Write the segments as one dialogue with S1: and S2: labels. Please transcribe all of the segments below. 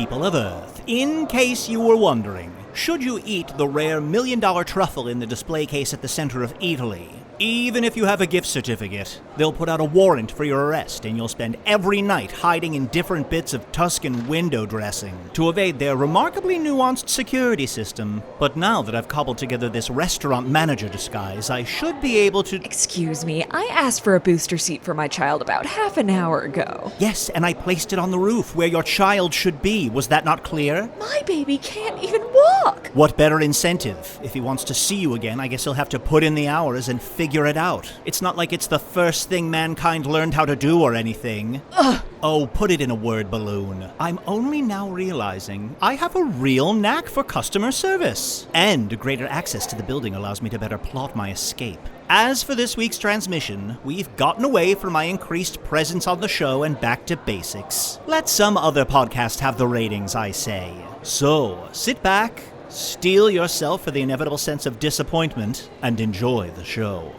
S1: people of Earth. In case you were wondering, should you eat the rare $1 million truffle in the display case at the center of Eataly? Even if you have a gift certificate, they'll put out a warrant for your arrest and you'll spend every night hiding in different bits of Tuscan window dressing to evade their remarkably nuanced security system. But now that I've cobbled together this restaurant manager disguise, I should be able to...
S2: Excuse me, I asked for a booster seat for my child about half an hour ago.
S1: Yes, and I placed it on the roof where your child should be. Was that not clear?
S2: My baby can't even walk!
S1: What better incentive? If he wants to see you again, I guess he'll have to put in the hours and figure it out. It's not like it's the first thing mankind learned how to do or anything.
S2: Ugh.
S1: Oh, put it in a word balloon. I'm only now realizing I have a real knack for customer service. And greater access to the building allows me to better plot my escape. As for this week's transmission, we've gotten away from my increased presence on the show and back to basics. Let some other podcast have the ratings, I say. So, sit back, steel yourself for the inevitable sense of disappointment, and enjoy the show.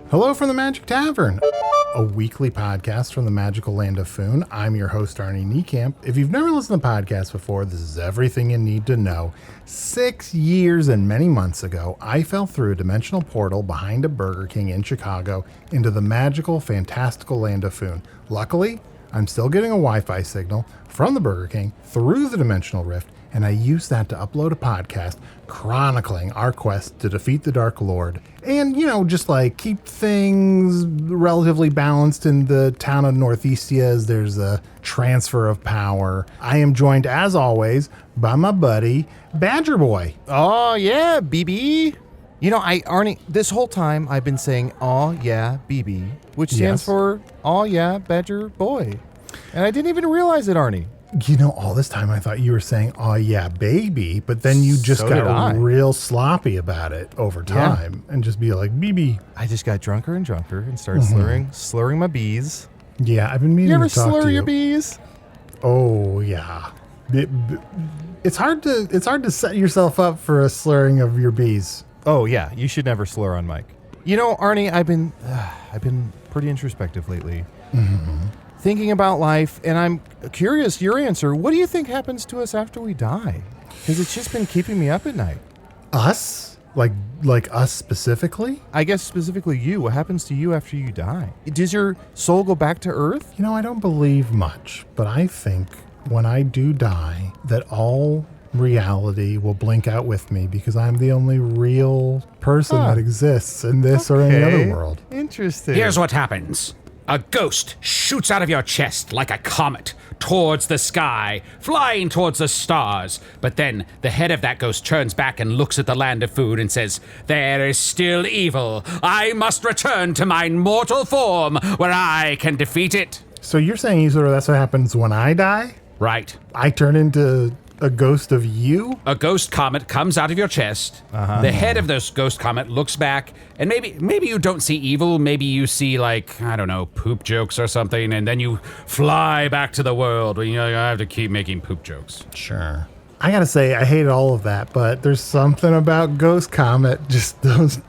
S3: Hello from the Magic Tavern, a weekly podcast from the magical land of Faun. I'm your host, Arnie Niekamp. If you've never listened to podcasts before, this is everything you need to know. 6 years and many months ago, I fell through a dimensional portal behind a Burger King in Chicago into the magical, fantastical land of Faun. Luckily, I'm still getting a Wi-Fi signal from the Burger King through the dimensional rift, and I used that to upload a podcast chronicling our quest to defeat the Dark Lord. And, just like keep things relatively balanced in the town of Northeastia as there's a transfer of power. I am joined, as always, by my buddy, Badger Boy.
S4: Oh, yeah, BB. Arnie, this whole time I've been saying, oh, yeah, BB, which stands for, oh, yeah, Badger Boy. And I didn't even realize it, Arnie.
S3: All this time I thought you were saying, oh, yeah, baby. But then you just got real sloppy about it over time and just be like, BB.
S4: I just got drunker and drunker and started slurring my B's.
S3: Yeah, I've been meaning to talk to you.
S4: You ever slur your B's?
S3: Oh, yeah. It's hard to set yourself up for a slurring of your B's.
S4: Oh, yeah. You should never slur on mic. Arnie, I've been pretty introspective lately.
S3: Mm-hmm.
S4: Thinking about life, and I'm curious your answer. What do you think happens to us after we die? Because it's just been keeping me up at night.
S3: Us? Like us specifically?
S4: I guess specifically you. What happens to you after you die? Does your soul go back to Earth?
S3: I don't believe much, but I think when I do die that all reality will blink out with me because I'm the only real person that exists in this or any other world.
S4: Interesting.
S5: Here's what happens. A ghost shoots out of your chest like a comet towards the sky, flying towards the stars. But then the head of that ghost turns back and looks at the land of food and says, "There is still evil. I must return to my mortal form where I can defeat it."
S3: So you're saying that's what happens when I die?
S5: Right.
S3: I turn into a ghost of you?
S5: A ghost comet comes out of your chest. The head of this ghost comet looks back, and maybe you don't see evil. Maybe you see, poop jokes or something, and then you fly back to the world. You have to keep making poop jokes.
S3: Sure. I gotta say, I hate all of that, but there's something about ghost comet, just those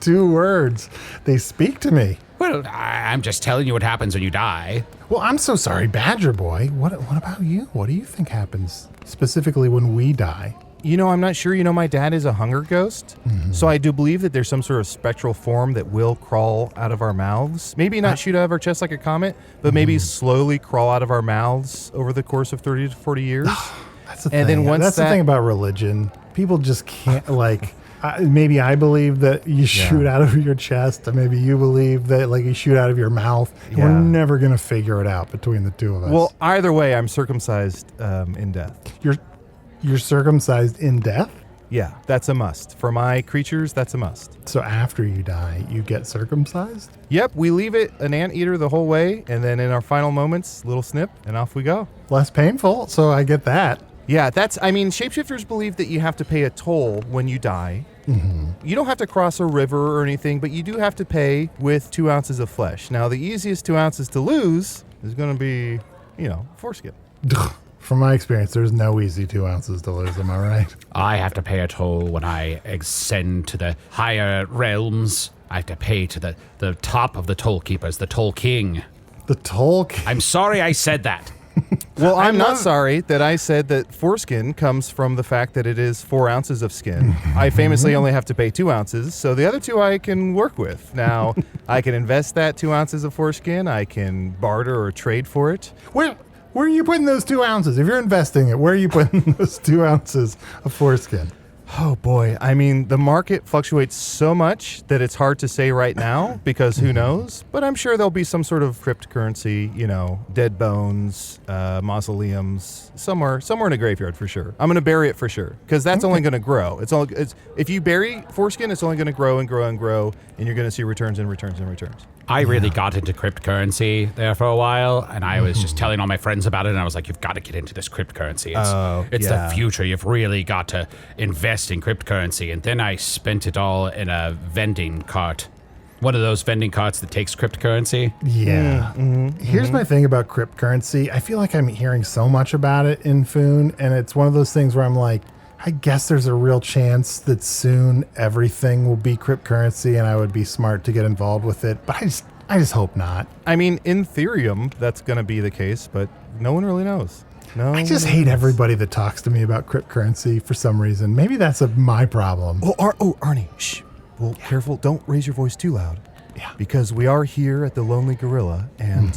S3: two words. They speak to me.
S5: Well, I'm just telling you what happens when you die.
S3: Well, I'm so sorry, Badger Boy. What about you? What do you think happens specifically when we die?
S4: I'm not sure. My dad is a hunger ghost. Mm-hmm. So I do believe that there's some sort of spectral form that will crawl out of our mouths. Maybe not shoot out of our chest like a comet, but maybe slowly crawl out of our mouths over the course of 30 to 40 years.
S3: That's the thing. Then that's the thing about religion. People just can't, maybe I believe that you shoot out of your chest, and maybe you believe that you shoot out of your mouth. Yeah. We're never going to figure it out between the two of us.
S4: Well, either way, I'm circumcised in death.
S3: You're circumcised in death?
S4: Yeah, that's a must. For my creatures, that's a must.
S3: So after you die, you get circumcised?
S4: Yep, we leave it an anteater the whole way, and then in our final moments, little snip, and off we go.
S3: Less painful, so I get that.
S4: Yeah, shapeshifters believe that you have to pay a toll when you die. You don't have to cross a river or anything, but you do have to pay with 2 ounces of flesh. Now, the easiest 2 ounces to lose is going to be, foreskin.
S3: From my experience, there's no easy 2 ounces to lose, am I right?
S5: I have to pay a toll when I ascend to the higher realms. I have to pay to the top of the toll keepers, the toll king.
S3: The toll...
S5: I'm sorry I said that.
S4: Well, I'm not sorry that I said that foreskin comes from the fact that it is 4 ounces of skin. I famously only have to pay 2 ounces, so the other 2 I can work with. Now, I can invest that 2 ounces of foreskin. I can barter or trade for it.
S3: Where are you putting those 2 ounces? If you're investing it, where are you putting those 2 ounces of foreskin?
S4: Oh boy, I mean, the market fluctuates so much that it's hard to say right now because who knows? But I'm sure there'll be some sort of cryptocurrency, dead bones, mausoleums, somewhere in a graveyard for sure. I'm going to bury it for sure because that's only going to grow. If you bury foreskin, it's only going to grow and grow and grow, and you're going to see returns and returns and returns.
S5: I really got into cryptocurrency there for a while, and I was just telling all my friends about it, and I was like, you've got to get into this cryptocurrency. It's the future. You've really got to invest in cryptocurrency. And then I spent it all in a vending cart. One of those vending carts that takes cryptocurrency.
S3: Yeah. Here's my thing about cryptocurrency. I feel like I'm hearing so much about it in Foon, and it's one of those things where I'm like, I guess there's a real chance that soon everything will be cryptocurrency and I would be smart to get involved with it. But I just hope not.
S4: I mean, in Ethereum, that's going to be the case, but no one really knows.
S3: I just hate everybody that talks to me about cryptocurrency for some reason. Maybe that's my problem.
S4: Arnie, shh. Well, careful. Don't raise your voice too loud.
S3: Yeah.
S4: Because we are here at the Lonely Gorilla, and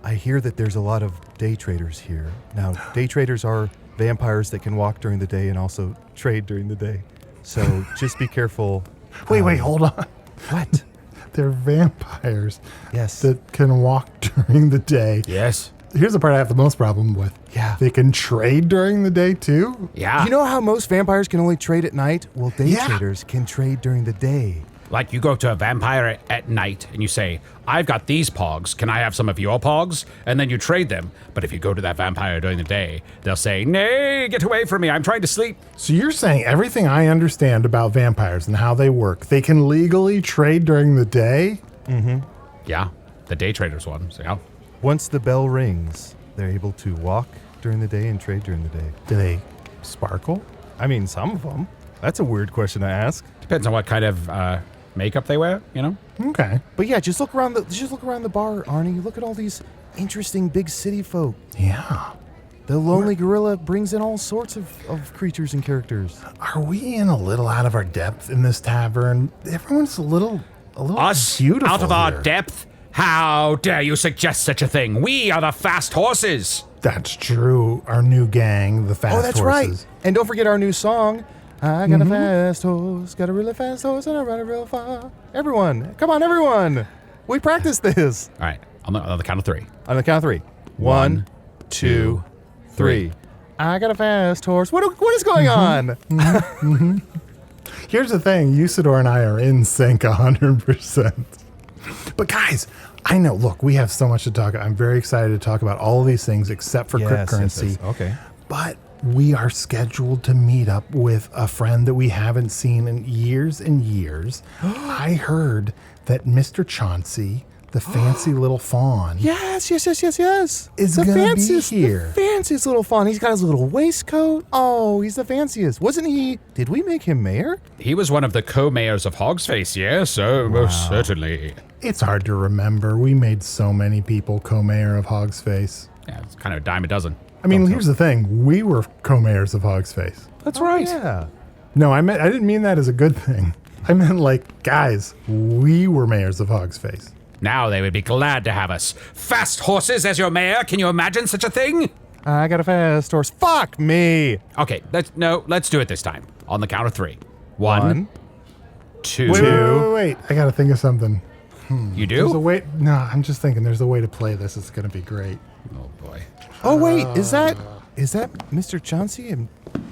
S4: I hear that there's a lot of day traders here. Now, day traders are vampires that can walk during the day and also trade during the day. So just be careful.
S3: Wait, hold on.
S4: What?
S3: They're vampires.
S4: Yes.
S3: That can walk during the day.
S5: Yes.
S3: Here's the part I have the most problem with.
S4: Yeah.
S3: They can trade during the day too?
S5: Yeah.
S4: You know how most vampires can only trade at night? Well, day traders can trade during the day.
S5: Like you go to a vampire at night and you say, I've got these pogs. Can I have some of your pogs? And then you trade them. But if you go to that vampire during the day, they'll say, nay, get away from me. I'm trying to sleep.
S3: So you're saying everything I understand about vampires and how they work, they can legally trade during the day?
S5: Yeah. The day traders one. So, yeah.
S4: Once the bell rings, they're able to walk during the day and trade during the day.
S3: Do they sparkle?
S4: I mean, some of them. That's a weird question to ask.
S5: Depends on what kind of makeup they wear,
S3: Okay.
S4: But yeah, just look around the bar, Arnie. Look at all these interesting big city folk.
S3: Yeah.
S4: The Lonely Gorilla brings in all sorts of creatures and characters.
S3: Are we in a little out of our depth in this tavern? Everyone's a little
S5: Us
S3: beautiful
S5: out of our
S3: here.
S5: depth? How dare you suggest such a thing? We are the fast horses.
S3: That's true. Our new gang, the Fast Horses.
S4: Oh, that's right. And don't forget our new song. I got a fast horse, got a really fast horse, and I ride it real far. Everyone, come on, everyone. We practiced this.
S5: All right, on the count of 3.
S4: On the count of 3. 1, 2, 3. I got a fast horse. What is going on?
S3: Here's the thing. Usidore and I are in sync 100%. But guys, I know, look, we have so much to talk about. I'm very excited to talk about all of these things except for cryptocurrency.
S4: Yes. Okay.
S3: But we are scheduled to meet up with a friend that we haven't seen in years and years. I heard that Mister Chauncey, the fancy little faun,
S4: Yes.
S3: is
S4: The
S3: gonna
S4: fanciest,
S3: be here.
S4: The fanciest little faun. He's got his little waistcoat. Oh, he's the fanciest. Wasn't he? Did we make him mayor?
S5: He was one of the co-mayors of Hogsface, yes, so most certainly.
S3: It's hard to remember. We made so many people co-mayor of Hogsface.
S5: Yeah, it's kind of a dime a dozen.
S3: I mean, here's the thing. We were co-mayors of Hogsface.
S5: That's right.
S4: Yeah.
S3: No, I didn't mean that as a good thing. I meant like, guys, we were mayors of Hogsface.
S5: Now they would be glad to have us. Fast horses as your mayor? Can you imagine such a thing?
S4: I got a fast horse. Fuck me.
S5: Okay, let's do it this time. On the count of 3. 1, 2.
S3: Wait. I got to think of something.
S5: You
S3: There's a
S5: do?
S3: way. No, I'm just thinking there's a way to play this. It's going to be great.
S5: Oh boy.
S4: Oh wait, is that Mister Chauncey? I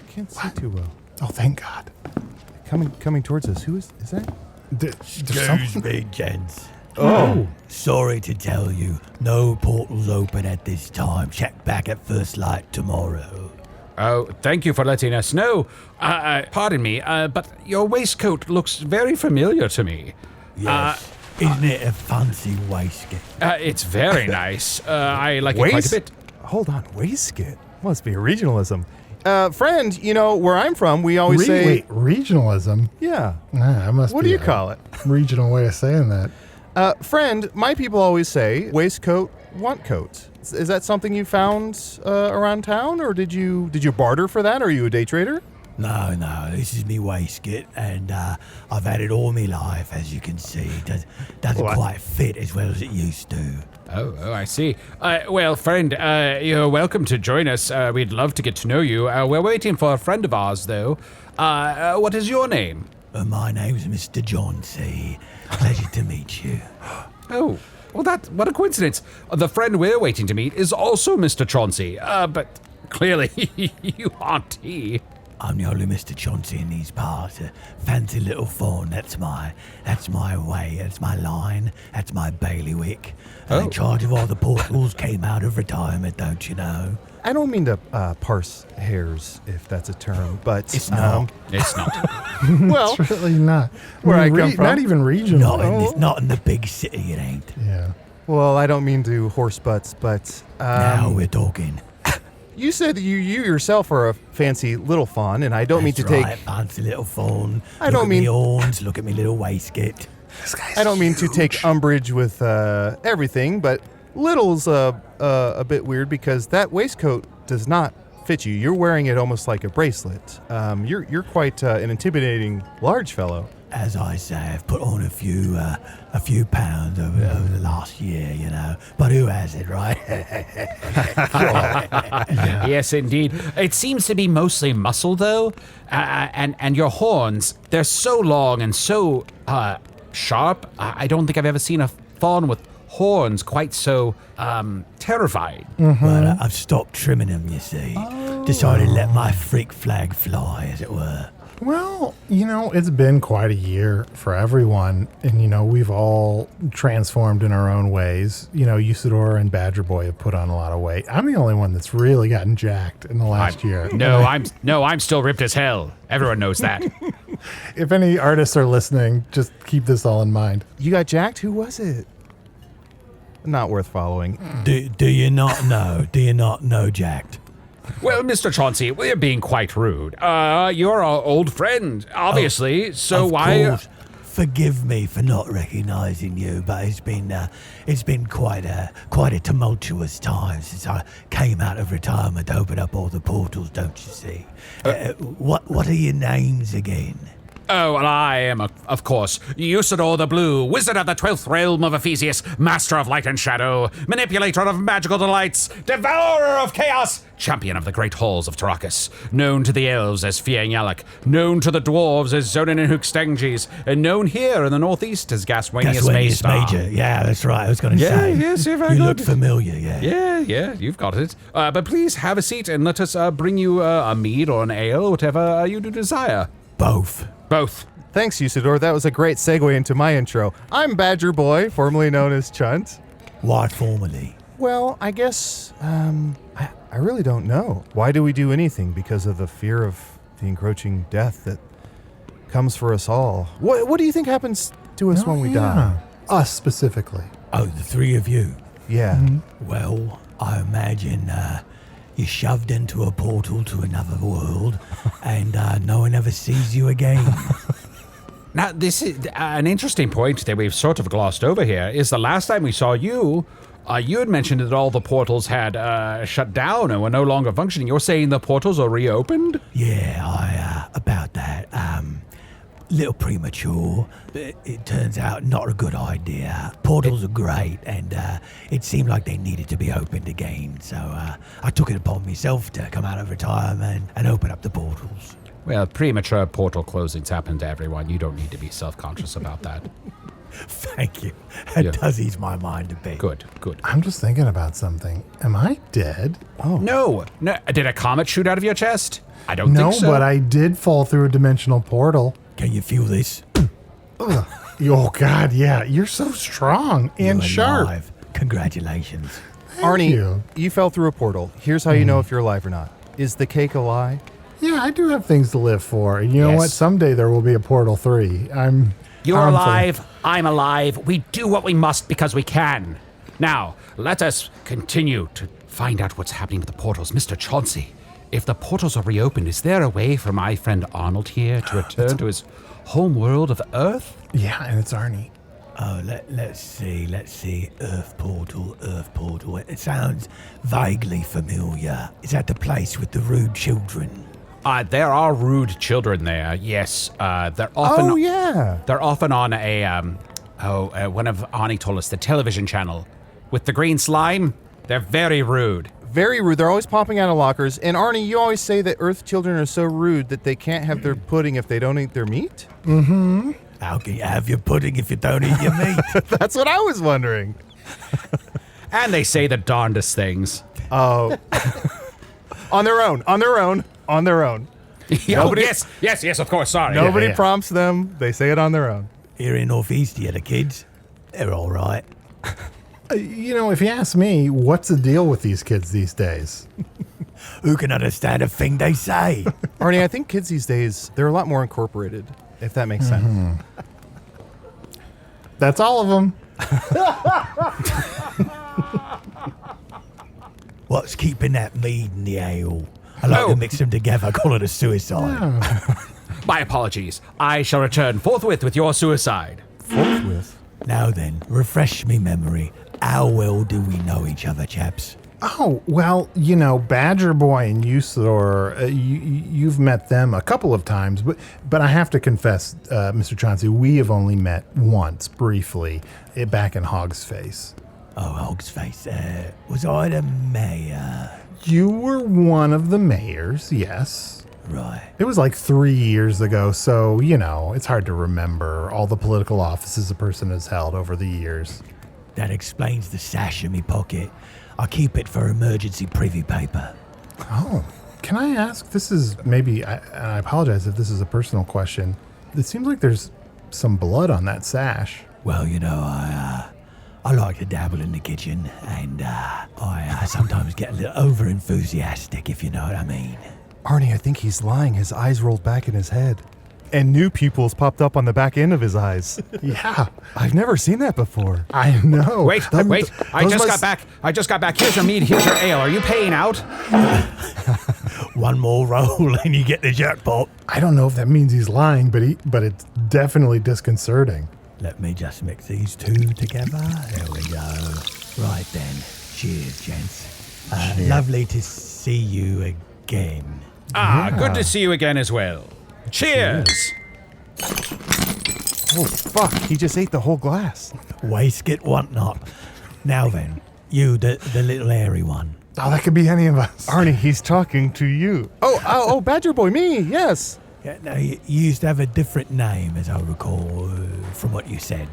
S4: can't see too well.
S3: Oh, thank God.
S4: Coming towards us. Who is that?
S6: Excuse me, gents.
S3: Oh.
S6: Sorry to tell you, no portals open at this time. Check back at first light tomorrow.
S5: Oh, thank you for letting us know. Pardon me, but your waistcoat looks very familiar to me.
S6: Yes. Isn't it a fancy waistcoat?
S5: It's very nice. I like it quite a bit.
S4: Hold on, waistcoat? Must be a regionalism. Friend, where I'm from, we always say...
S3: Wait, regionalism?
S4: Yeah.
S3: Nah, I must
S4: What
S3: be
S4: do you
S3: a
S4: call it?
S3: regional way of saying that.
S4: Friend, my people always say waistcoat, want coat. Is that something you found around town, or did you barter for that? Are you a day trader?
S6: No, this is me waistcoat, and I've had it all my life, as you can see. It doesn't quite fit as well as it used to.
S5: Oh, I see. Well, friend, you're welcome to join us. We'd love to get to know you. We're waiting for a friend of ours, though. What is your name?
S6: My name's Mister Chauncey. Pleasure to meet you.
S5: Oh, well, what a coincidence. The friend we're waiting to meet is also Mister Chauncey, but clearly you aren't he.
S6: I'm the only Mister Chauncey in these parts. A fancy little faun. That's my way. That's my line. That's my bailiwick. In charge of all the portals. Came out of retirement, don't you know?
S4: I don't mean to parse hairs, if that's a term, but...
S6: It's not.
S5: It's not.
S4: well,
S3: It's really not.
S4: Where I come from.
S3: Not even regional.
S6: Not in the big city, it ain't.
S3: Yeah.
S4: well, I don't mean to horse butts, but...
S6: Now we're talking.
S4: You said that you yourself are a fancy little faun, and I don't mean to
S6: That's right, fancy little faun.
S4: I don't mean-
S6: Look at me horns, look at me little waistcoat.
S4: I don't mean to take umbrage with everything, but little's a bit weird because that waistcoat does not fit you. You're wearing it almost like a bracelet. You're quite an intimidating large fellow.
S6: As I say, I've put on a few pounds over the last year, But who hasn't, right?
S5: Yes, indeed. It seems to be mostly muscle, though, and your horns, they're so long and so sharp. I don't think I've ever seen a faun with horns quite so terrified.
S6: Well, I've stopped trimming them, you see. Decided to let my freak flag fly, as it were.
S3: Well, it's been quite a year for everyone, and, we've all transformed in our own ways. Usidore and Badger Boy have put on a lot of weight. I'm the only one that's really gotten jacked in the last year.
S5: I'm still ripped as hell. Everyone knows that.
S3: If any artists are listening, just keep this all in mind.
S4: You got jacked? Who was it? Not worth following.
S6: Do you not know? Do you not know, jacked?
S5: Well, Mr. Chauncey, we're being quite rude. You're our old friend, obviously, so
S6: Of
S5: why...
S6: course. Forgive me for not recognizing you, but it's been quite a tumultuous time since I came out of retirement to open up all the portals, don't you see? What are your names again?
S5: Oh, well, I am, of course, Usidore the Blue, Wizard of the 12th Realm of Ephesius, Master of Light and Shadow, Manipulator of Magical Delights, Devourer of Chaos, Champion of the Great Halls of Tarakas, known to the Elves as Fiang Yalak, known to the Dwarves as Zonin and Hookstanges, and known here in the Northeast as Gaswanius Major.
S6: Yeah, that's right, I was going to say.
S5: Yes, very
S6: You
S5: good.
S6: look familiar, yeah.
S5: Yeah, you've got it. But please have a seat and let us bring you a mead or an ale, whatever you do desire.
S6: Both.
S5: Both.
S4: Thanks, Usidore. That was a great segue into my intro. I'm Badger Boy, formerly known as Chunt.
S6: Why formerly?
S4: Well, I guess, I really don't know. Why do we do anything? Because of the fear of the encroaching death that comes for us all. What do you think happens to us when we die?
S3: Us specifically.
S6: Oh, the three of you.
S4: Yeah.
S6: Well, I imagine you're shoved into a portal to another world and no one ever sees you again.
S5: Now, this is an interesting point that we've sort of glossed over here, is the last time we saw you, you had mentioned that all the portals had shut down and were no longer functioning. You're saying the portals are reopened?
S6: Yeah, about that. Little premature, but it turns out not a good idea. Portals are great, and it seemed like they needed to be opened again, so I took it upon myself to come out of retirement and open up the portals.
S5: Well, premature portal closings happen to everyone. You don't need to be self-conscious about that.
S6: Thank you. It does ease my mind a bit.
S5: Good.
S3: I'm just thinking about something. Am I dead?
S5: No. Did a comet shoot out of your chest? I don't think so.
S3: No, but I did fall through a dimensional portal.
S6: Can you feel this?
S3: Oh, God, yeah. You're so strong and
S6: You're
S3: sharp.
S6: alive. Congratulations.
S3: Thank
S4: Arnie,
S3: you.
S4: you fell through a portal. Here's how you know if you're alive or not. Is the cake a lie?
S3: Yeah, I do have things to live for. And you know
S5: Yes.
S3: what? Someday there will be a Portal 3.
S5: You're
S3: confident.
S5: alive. I'm alive. We do what we must because we can. Now, let us continue to find out what's happening with the portals. Mr. Chauncey, if the portals are reopened, is there a way for my friend Arnold here to return to his home world of Earth?
S3: Yeah, and it's Arnie.
S6: Oh, let's see. Earth portal. It sounds vaguely familiar. Is that the place with the rude children?
S5: There are rude children there. Yes, they're often.
S4: Oh, yeah.
S5: They're often on one of Arnie told us, the television channel with the green slime. They're very rude.
S4: Very rude. They're always popping out of lockers. And Arnie, you always say that Earth children are so rude that they can't have their pudding if they don't eat their meat?
S3: Mm-hmm.
S6: How can you have your pudding if you don't eat your meat?
S4: That's what I was wondering.
S5: And they say the darndest things.
S4: Oh. On their own. Nobody-
S5: Yes, of course, sorry.
S4: Nobody
S3: yeah.
S4: prompts them. They say it on their own.
S6: Here in Northeast, the kids, they're all right.
S3: You know, if you ask me, what's the deal with these kids these days?
S6: Who can understand a thing they say?
S4: Arnie, I think kids these days, they're a lot more incorporated, if that makes sense.
S3: That's all of them.
S6: What's keeping that mead and the ale? I like to mix them together, call it a suicide.
S5: My apologies. I shall return forthwith with your suicide.
S4: Forthwith.
S6: Now then, refresh me memory. How well do we know each other, chaps?
S3: Oh, well, you know, Badger Boy and Usidore, you've met them a couple of times, but I have to confess, Mr. Chauncey, we have only met once, briefly, back in Hog's Face.
S6: Oh, Hog's Face. Was I the mayor?
S3: You were one of the mayors, yes.
S6: Right.
S3: It was like 3 years ago, so, you know, it's hard to remember all the political offices a person has held over the years.
S6: That explains the sash in me pocket. I keep it for emergency privy paper.
S3: Oh, can I ask, this is maybe, I apologize if this is a personal question. It seems like there's some blood on that sash.
S6: Well, you know, I like to dabble in the kitchen, and I sometimes get a little over-enthusiastic, if you know what I mean.
S4: Arnie, I think he's lying. His eyes rolled back in his head. And new pupils popped up on the back end of his eyes.
S3: Yeah,
S4: I've never seen that before.
S3: I know.
S5: Wait. I just got back. Here's your mead, here's your ale. Are you paying out?
S6: One more roll and you get the jackpot.
S3: I don't know if that means he's lying, but it's definitely disconcerting.
S6: Let me just mix these two together. There we go. Right then. Cheers, gents. Lovely to see you again.
S5: Good to see you again as well. Cheers.
S4: Oh, fuck. He just ate the whole glass.
S6: Waistcoat, whatnot. Now then, you, the little hairy one.
S3: Oh, that could be any of us.
S4: Arnie, he's talking to you. Oh, Badger Boy, me, yes.
S6: Yeah, now, you used to have a different name, as I recall, from what you said.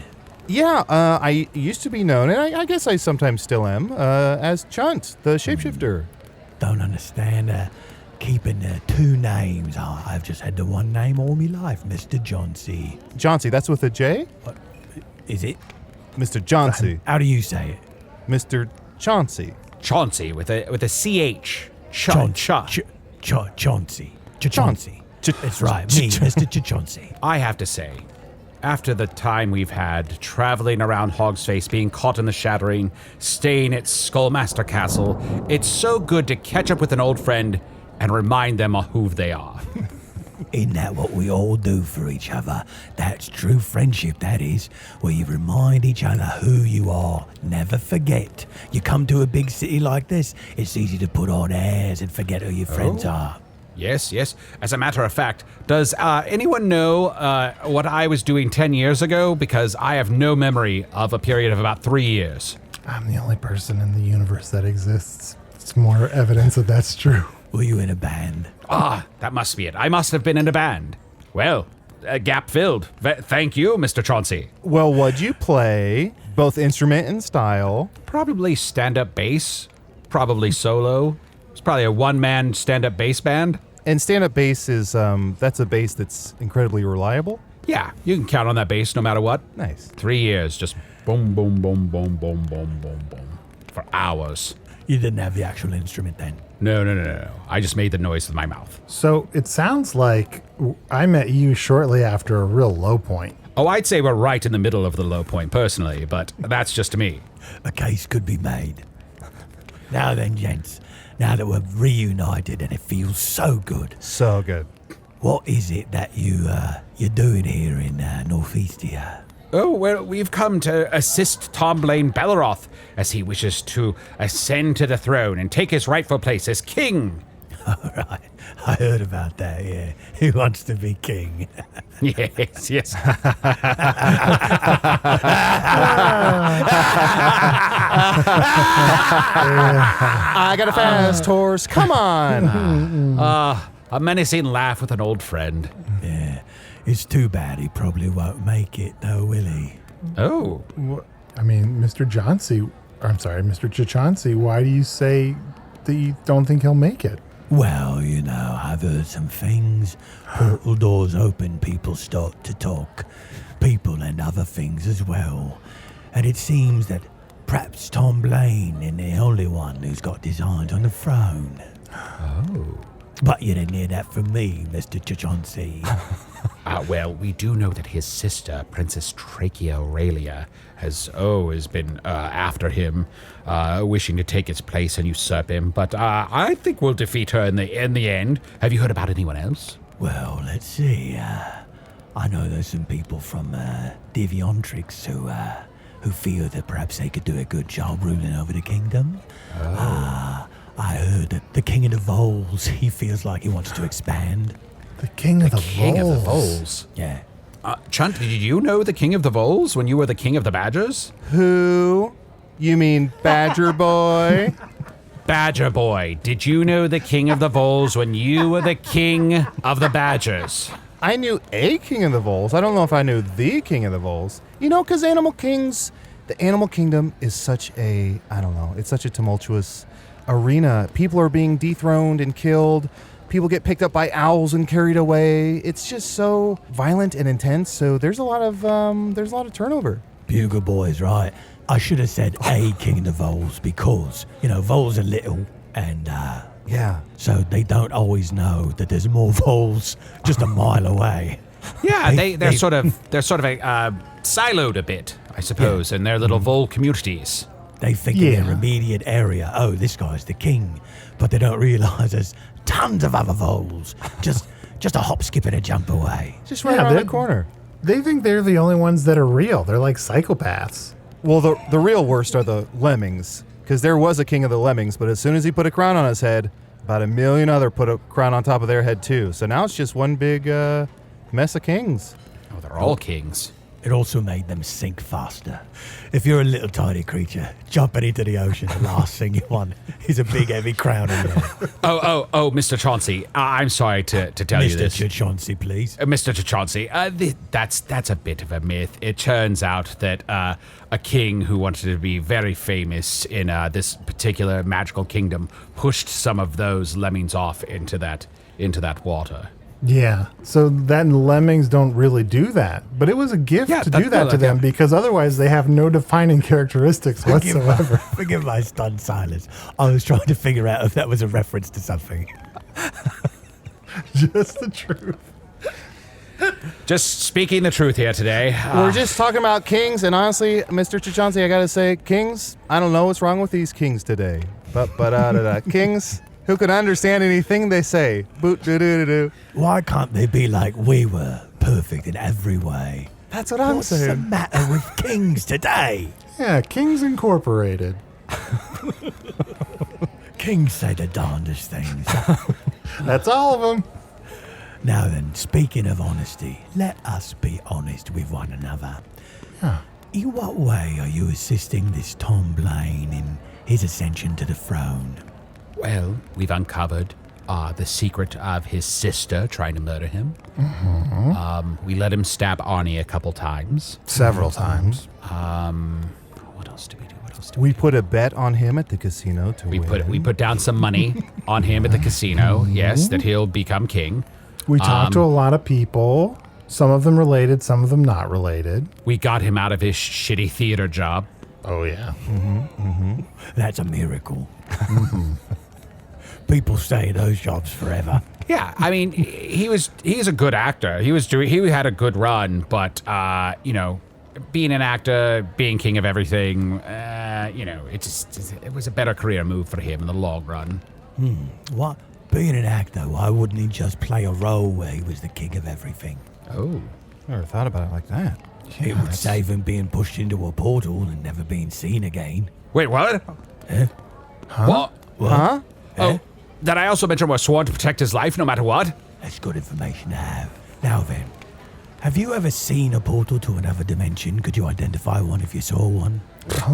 S4: Yeah, I used to be known, and I guess I sometimes still am, as Chunt, the shapeshifter.
S6: Don't understand keeping two names. I've just had the one name all my life, Mister Chauncey.
S4: Chauncey, that's with a J?
S6: What is it?
S4: Mr. Chauncey.
S6: How do you say it?
S4: Mr. Chauncey.
S5: Chauncey with a CH. Chauncey.
S6: Chauncey. That's right, me, Mister Chauncey.
S5: I have to say, after the time we've had traveling around Hog's Face, being caught in the shattering, staying at Skullmaster Castle, it's so good to catch up with an old friend and remind them of who they are.
S6: Isn't that what we all do for each other? That's true friendship, that is, where you remind each other who you are. Never forget. You come to a big city like this, it's easy to put on airs and forget who your friends are.
S5: Yes. As a matter of fact, does anyone know what I was doing 10 years ago? Because I have no memory of a period of about 3 years.
S3: I'm the only person in the universe that exists. It's more evidence that that's true.
S6: Were you in a band?
S5: That must be it. I must have been in a band. Well, a gap filled. Thank you, Mr. Chauncey.
S4: Well, what'd you play? Both instrument and style.
S5: Probably stand-up bass. Probably solo. It's probably a one-man stand-up bass band.
S4: And stand-up bass is, that's a bass that's incredibly reliable.
S5: Yeah, you can count on that bass no matter what.
S4: Nice.
S5: 3 years, just boom, boom, boom, boom, boom, boom, boom, boom. For hours.
S6: You didn't have the actual instrument then?
S5: No. I just made the noise with my mouth.
S3: So it sounds like I met you shortly after a real low point.
S5: Oh, I'd say we're right in the middle of the low point, personally, but that's just me.
S6: A case could be made. Now then, gents, now that we're reunited and it feels so good,
S4: So good.
S6: what is it that you're doing here in Northeast here?
S5: Oh, well, we've come to assist Tomblaine Belleroth as he wishes to ascend to the throne and take his rightful place as king.
S6: All right, I heard about that, yeah. He wants to be king.
S5: Yes.
S4: I got a fast horse. Come on.
S5: A menacing laugh with an old friend.
S6: Yeah, it's too bad he probably won't make it, though, will he?
S5: Oh,
S3: I mean, Mr. Chauncey, why do you say that you don't think he'll make it?
S6: Well, I've heard some things. Portal doors open, people start to talk. People and other things as well. And it seems that perhaps Tomblaine is the only one who's got designs on the throne.
S5: Oh.
S6: But you didn't hear that from me, Mister Chauncey.
S5: Well, we do know that his sister, Princess Trachea Aurelia, has been after him, wishing to take his place and usurp him. But I think we'll defeat her in the end. Have you heard about anyone else?
S6: Well, let's see. I know there's some people from Diviontrix who feel that perhaps they could do a good job ruling over the kingdom. I heard that the King of the Voles, he feels like he wants to expand.
S3: The King of the
S5: King of the
S3: Voles.
S5: Voles.
S6: Yeah.
S5: Chunt, did you know the King of the Voles when you were the King of the Badgers?
S4: Who? You mean Badger Boy?
S5: Badger Boy, did you know the King of the Voles when you were the King of the Badgers?
S4: I knew a King of the Voles. I don't know if I knew the King of the Voles. Because the Animal Kingdom is such a, it's such a tumultuous arena. People are being dethroned and killed. People get picked up by owls and carried away. It's just so violent and intense. So there's a lot of turnover.
S6: Bugle Boy's right. I should have said a King of the Voles because, voles are little and,
S4: Yeah.
S6: so they don't always know that there's more voles just a mile away.
S5: Yeah, they're sort of siloed a bit, I suppose, in their little vole communities.
S6: They think in their immediate area, oh, this guy's the king. But they don't realize there's tons of other voles just a hop, skip, and a jump away.
S4: Just right around the corner.
S3: They think they're the only ones that are real. They're like psychopaths.
S4: Well, the real worst are the lemmings, because there was a king of the lemmings, but as soon as he put a crown on his head, about a million other put a crown on top of their head too. So now it's just one big mess of kings.
S5: Oh, they're all kings.
S6: It also made them sink faster. If you're a little tiny creature jumping into the ocean, the last thing you want is a big heavy crown in your head.
S5: Oh, Mr. Chauncey, I'm sorry to tell you this.
S6: Mr. Chauncey, please.
S5: Mr. Chauncey, that's a bit of a myth. It turns out that a king who wanted to be very famous in this particular magical kingdom pushed some of those lemmings off into that water.
S3: Yeah. So then lemmings don't really do that. But it was a gift to do that to them because otherwise they have no defining characteristics whatsoever.
S6: Forgive my stunned silence. I was trying to figure out if that was a reference to something.
S3: Just the truth.
S5: Just speaking the truth here today.
S4: We're just talking about kings, and honestly, Mr. Chauncey, I gotta say, kings, I don't know what's wrong with these kings today. But kings who can understand anything they say. Boot-doo-doo-doo-doo.
S6: Why can't they be like we were, perfect in every way?
S4: That's what I'm
S6: What's the
S4: saying.
S6: matter with kings today?
S3: Yeah, Kings Incorporated.
S6: Kings say the darndest things.
S3: That's all of them.
S6: Now then, speaking of honesty, let us be honest with one another. In what way are you assisting this Tomblaine in his ascension to the throne?
S5: Well, we've uncovered the secret of his sister trying to murder him. We let him stab Arnie a couple times.
S3: Several times.
S5: What else do we do?
S4: We put a bet on him at the casino to win.
S5: We put down some money on him at the casino, yes, that he'll become king.
S3: We talked to a lot of people. Some of them related, some of them not related.
S5: We got him out of his shitty theater job.
S3: Oh, yeah.
S6: That's a miracle. People stay in those jobs forever.
S5: Yeah, I mean, he's a good actor. He had a good run, but being an actor, being king of everything, it was a better career move for him in the long run.
S6: What? Being an actor, why wouldn't he just play a role where he was the king of everything?
S5: Oh.
S4: Never thought about it like that.
S6: It would save him being pushed into a portal and never being seen again.
S5: Wait, what?
S6: Eh?
S5: What?
S4: Huh?
S5: Oh, did I also mention we're sworn to protect his life no matter what?
S6: That's good information to have. Now then, have you ever seen a portal to another dimension? Could you identify one if you saw one?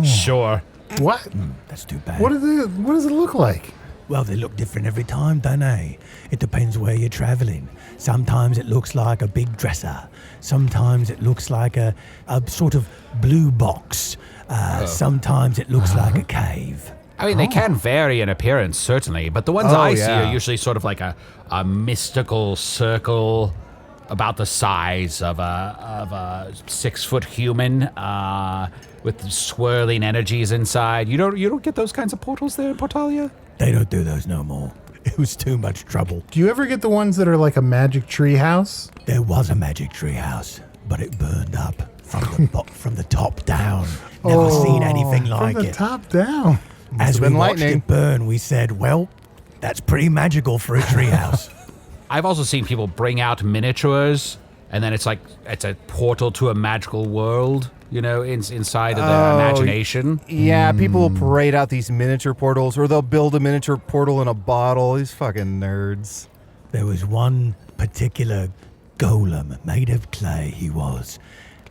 S5: Sure.
S3: What?
S6: That's too bad.
S3: What does it look like?
S6: Well, they look different every time, don't they? It depends where you're traveling. Sometimes it looks like a big dresser. Sometimes it looks like a sort of blue box. Sometimes it looks like a cave.
S5: I mean, they can vary in appearance, certainly, but the ones I see are usually sort of like a mystical circle about the size of a 6-foot human with swirling energies inside. You don't get those kinds of portals there in Portalia?
S6: They don't do those no more. It was too much trouble.
S3: Do you ever get the ones that are like a magic tree house?
S6: There was a magic tree house, but it burned up from the top down. Never seen anything like
S3: From the
S6: it.
S3: top down.
S6: As we
S4: been
S6: watched
S4: lightning.
S6: it burn, we said, well, that's pretty magical for a treehouse.
S5: I've also seen people bring out miniatures, and then it's a portal to a magical world, inside of their imagination.
S4: Yeah, people will parade out these miniature portals, or they'll build a miniature portal in a bottle. These fucking nerds.
S6: There was one particular golem made of clay. He was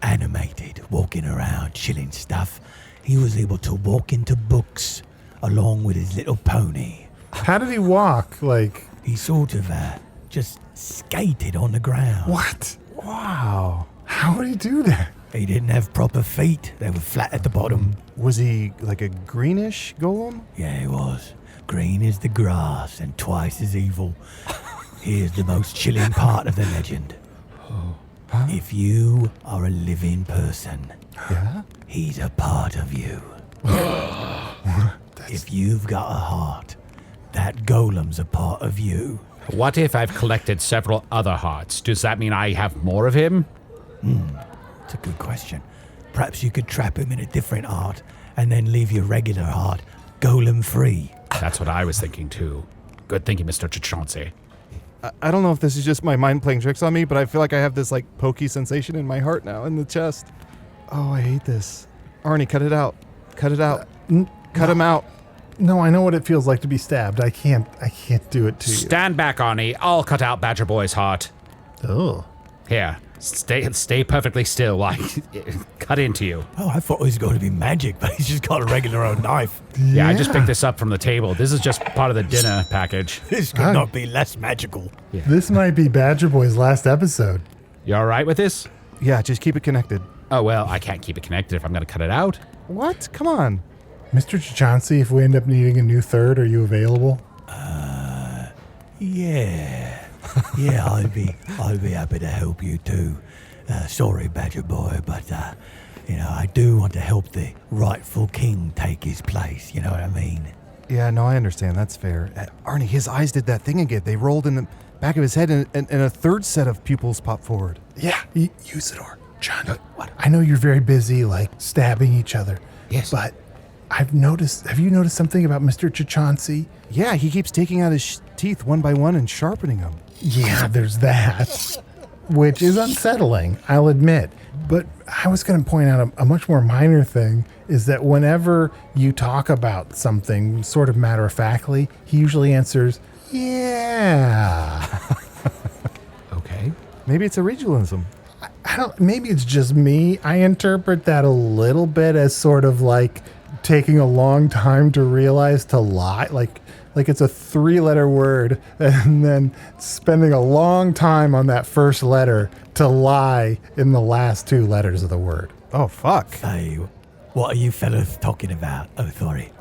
S6: animated, walking around, chilling stuff. He was able to walk into books along with his little pony.
S3: How did he walk? Like,
S6: He sort of just skated on the ground.
S3: what?
S4: Wow.
S3: How would he do that?
S6: He didn't have proper feet. They were flat at the bottom.
S4: Was he like a greenish golem?
S6: Yeah, he was. Green is the grass and twice as evil. Here's the most chilling part of the legend. If you are a living person, he's a part of you. If you've got a heart, that golem's a part of you.
S5: What if I've collected several other hearts? Does that mean I have more of him?
S6: It's a good question. Perhaps you could trap him in a different heart and then leave your regular heart golem free.
S5: That's what I was thinking too. Good thinking, Mister Chauncey.
S4: I don't know if this is just my mind playing tricks on me, but I feel like I have this like pokey sensation in my heart now, in the chest. Oh, I hate this. Arnie, cut it out. Cut it out. Cut him out.
S3: No, I know what it feels like to be stabbed. I can't do it to you.
S5: Stand back, Arnie. I'll cut out Badger Boy's heart.
S3: Oh.
S5: Here, stay perfectly still while I cut into you.
S6: Oh, I thought it was going to be magic, but he's just got a regular old knife.
S5: Yeah, I just picked this up from the table. This is just part of the dinner package.
S6: This could not be less magical.
S3: This might be Badger Boy's last episode.
S5: You all right with this?
S4: Yeah, just keep it connected.
S5: Oh, well, I can't keep it connected if I'm going to cut it out.
S4: What? Come on.
S3: Mr. Chauncey, if we end up needing a new third, are you available?
S6: Yeah. Yeah, I'd be happy to help you too. Sorry, Badger Boy, but I do want to help the rightful king take his place. You know what I mean?
S4: Yeah, no, I understand. That's fair. Arnie, his eyes did that thing again. They rolled in the back of his head, and a third set of pupils popped forward.
S3: Yeah, Usidore, Chunt. What? I know you're very busy, like stabbing each other.
S5: Yes.
S3: But I've noticed. Have you noticed something about Mr. Chauncey?
S4: Yeah, he keeps taking out his teeth one by one and sharpening them.
S3: Yeah, there's that, which is unsettling, I'll admit. But I was going to point out a much more minor thing is that whenever you talk about something sort of matter-of-factly, he usually answers, yeah.
S5: Okay.
S4: Maybe it's a regionalism.
S3: I don't, maybe it's just me. I interpret that a little bit as sort of like taking a long time to realize to lie. Like it's a 3-letter word and then spending a long time on that first letter to lie in the last 2 letters of the word.
S4: Oh, fuck.
S6: Hey, what are you fellows talking about? Oh, sorry.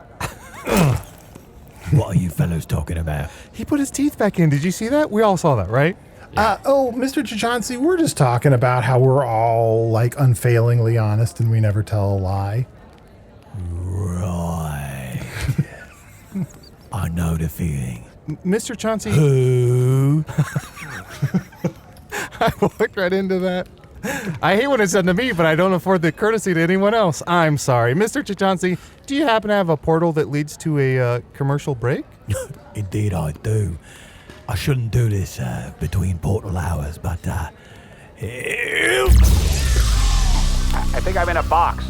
S6: What are you fellows talking about?
S4: He put his teeth back in. Did you see that? We all saw that, right?
S3: Mr. Chauncey, we're just talking about how we're all like unfailingly honest and we never tell a lie.
S6: I know the feeling.
S4: Mr. Chauncey,
S6: Who?
S4: I walked right into that. I hate when it's done to me, but I don't afford the courtesy to anyone else. I'm sorry. Mr. Chauncey, do you happen to have a portal that leads to a commercial break?
S6: Indeed I do. I shouldn't do this between portal hours, but
S5: I think I'm in a box.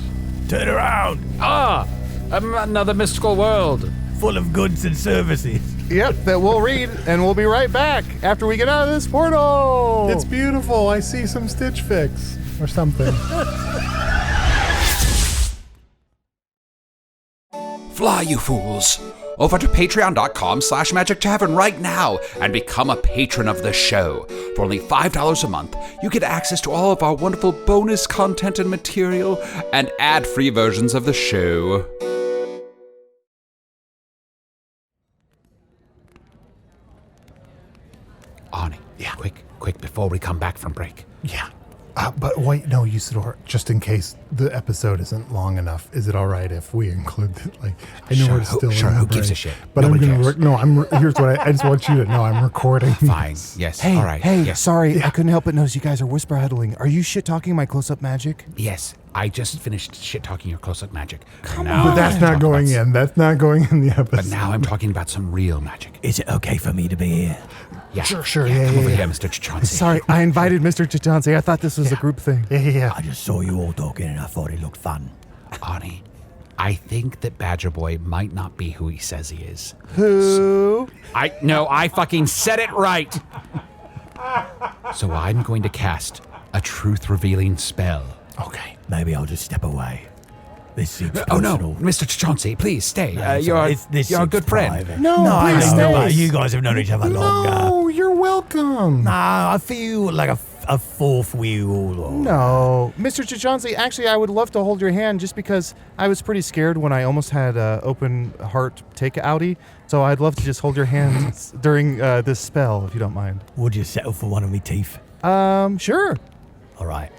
S6: turn around.
S5: I'm another mystical world.
S6: Full of goods and services.
S4: Yep, that we'll read, and we'll be right back after we get out of this portal.
S3: It's beautiful. I see some Stitch Fix or something.
S7: Fly, you fools! Over to patreon.com/Magic Tavern right now and become a patron of the show. For only $5 a month, you get access to all of our wonderful bonus content and material and ad-free versions of the show.
S5: Arnie, quick, before we come back from break.
S3: Yeah. But wait, no, Usidore, just in case the episode isn't long enough, is it all right if we include it? Like, I know we're still in the
S5: who gives a
S3: break,
S5: shit?
S3: But
S5: Nobody
S3: I'm gonna
S5: cares.
S3: here's what I just want you to know. I'm recording.
S5: Fine,
S3: this.
S5: yes,
S4: Hey,
S5: all right.
S4: hey,
S5: yes.
S4: sorry, I couldn't help but notice you guys are whisper huddling. Are you shit-talking my close-up magic?
S5: Yes, I just finished shit-talking your close-up magic.
S3: But that's not going in. That's not going in the episode.
S5: But now I'm talking about some real magic.
S6: Is it okay for me to be here?
S5: Yeah.
S3: Sure,
S5: Come
S3: yeah.
S5: over here, Mr. Chauncey.
S4: Sorry, I invited Mr. Chauncey. I thought this was a group thing.
S3: Yeah.
S6: I just saw you all talking and I thought it looked fun.
S5: Arnie, I think that Badger Boy might not be who he says he is.
S4: Who?
S5: I fucking said it right. So I'm going to cast a truth-revealing spell.
S3: Okay.
S6: Maybe I'll just step away. This seems
S5: Oh no,
S6: personal.
S5: Mr. Chauncey, please stay.
S6: It's
S5: You're
S6: all right.
S5: a
S6: This
S5: good
S6: seems
S5: friend.
S6: private.
S4: No,
S6: I
S4: please
S6: know,
S4: stay.
S6: but you guys have known each other longer.
S3: No, you're welcome.
S6: Nah, I feel like a fourth wheel. Or
S4: No. Mr. Chauncey, actually, I would love to hold your hand just because I was pretty scared when I almost had open heart take-outy. So I'd love to just hold your hand during this spell, if you don't mind.
S6: Would you settle for one of me teeth?
S4: Sure.
S6: All right.